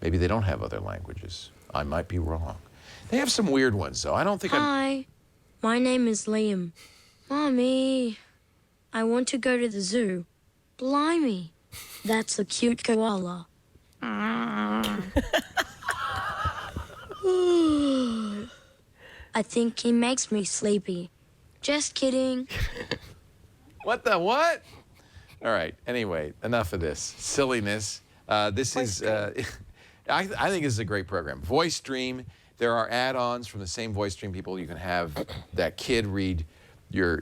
S3: Maybe they don't have other languages. I might be wrong. They have some weird ones, though. I don't think
S15: Hi, my name is Liam. Mommy, I want to go to the zoo. Blimey, that's a cute koala. I think he makes me sleepy. Just kidding.
S3: What the what? All right. Anyway, enough of this silliness. This is. I think this is a great program. VoiceStream. There are add-ons from the same VoiceStream people. You can have that kid read your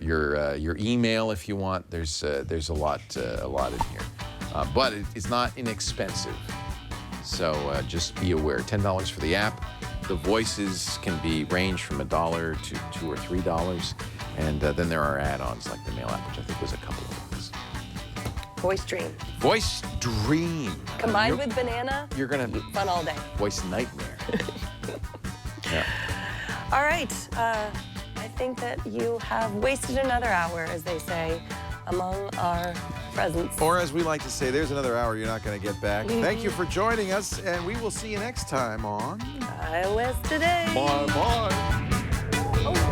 S3: email if you want. There's a lot in here, but it's not inexpensive. So just be aware. $10 for the app. The voices can range from $1 to $2 or $3, and then there are add-ons like the mail app, which I think was a couple of bucks.
S4: VoiceStream.
S3: VoiceStream.
S4: Combined with banana,
S3: You're gonna
S4: fun all day.
S3: voice nightmare. Yeah.
S4: All right. I think that you have wasted another hour, as they say, among our presence.
S3: Or as we like to say, there's another hour you're not going to get back. Thank you for joining us, and we will see you next time on
S4: iOS Today.
S3: Bye-bye.
S4: Oh.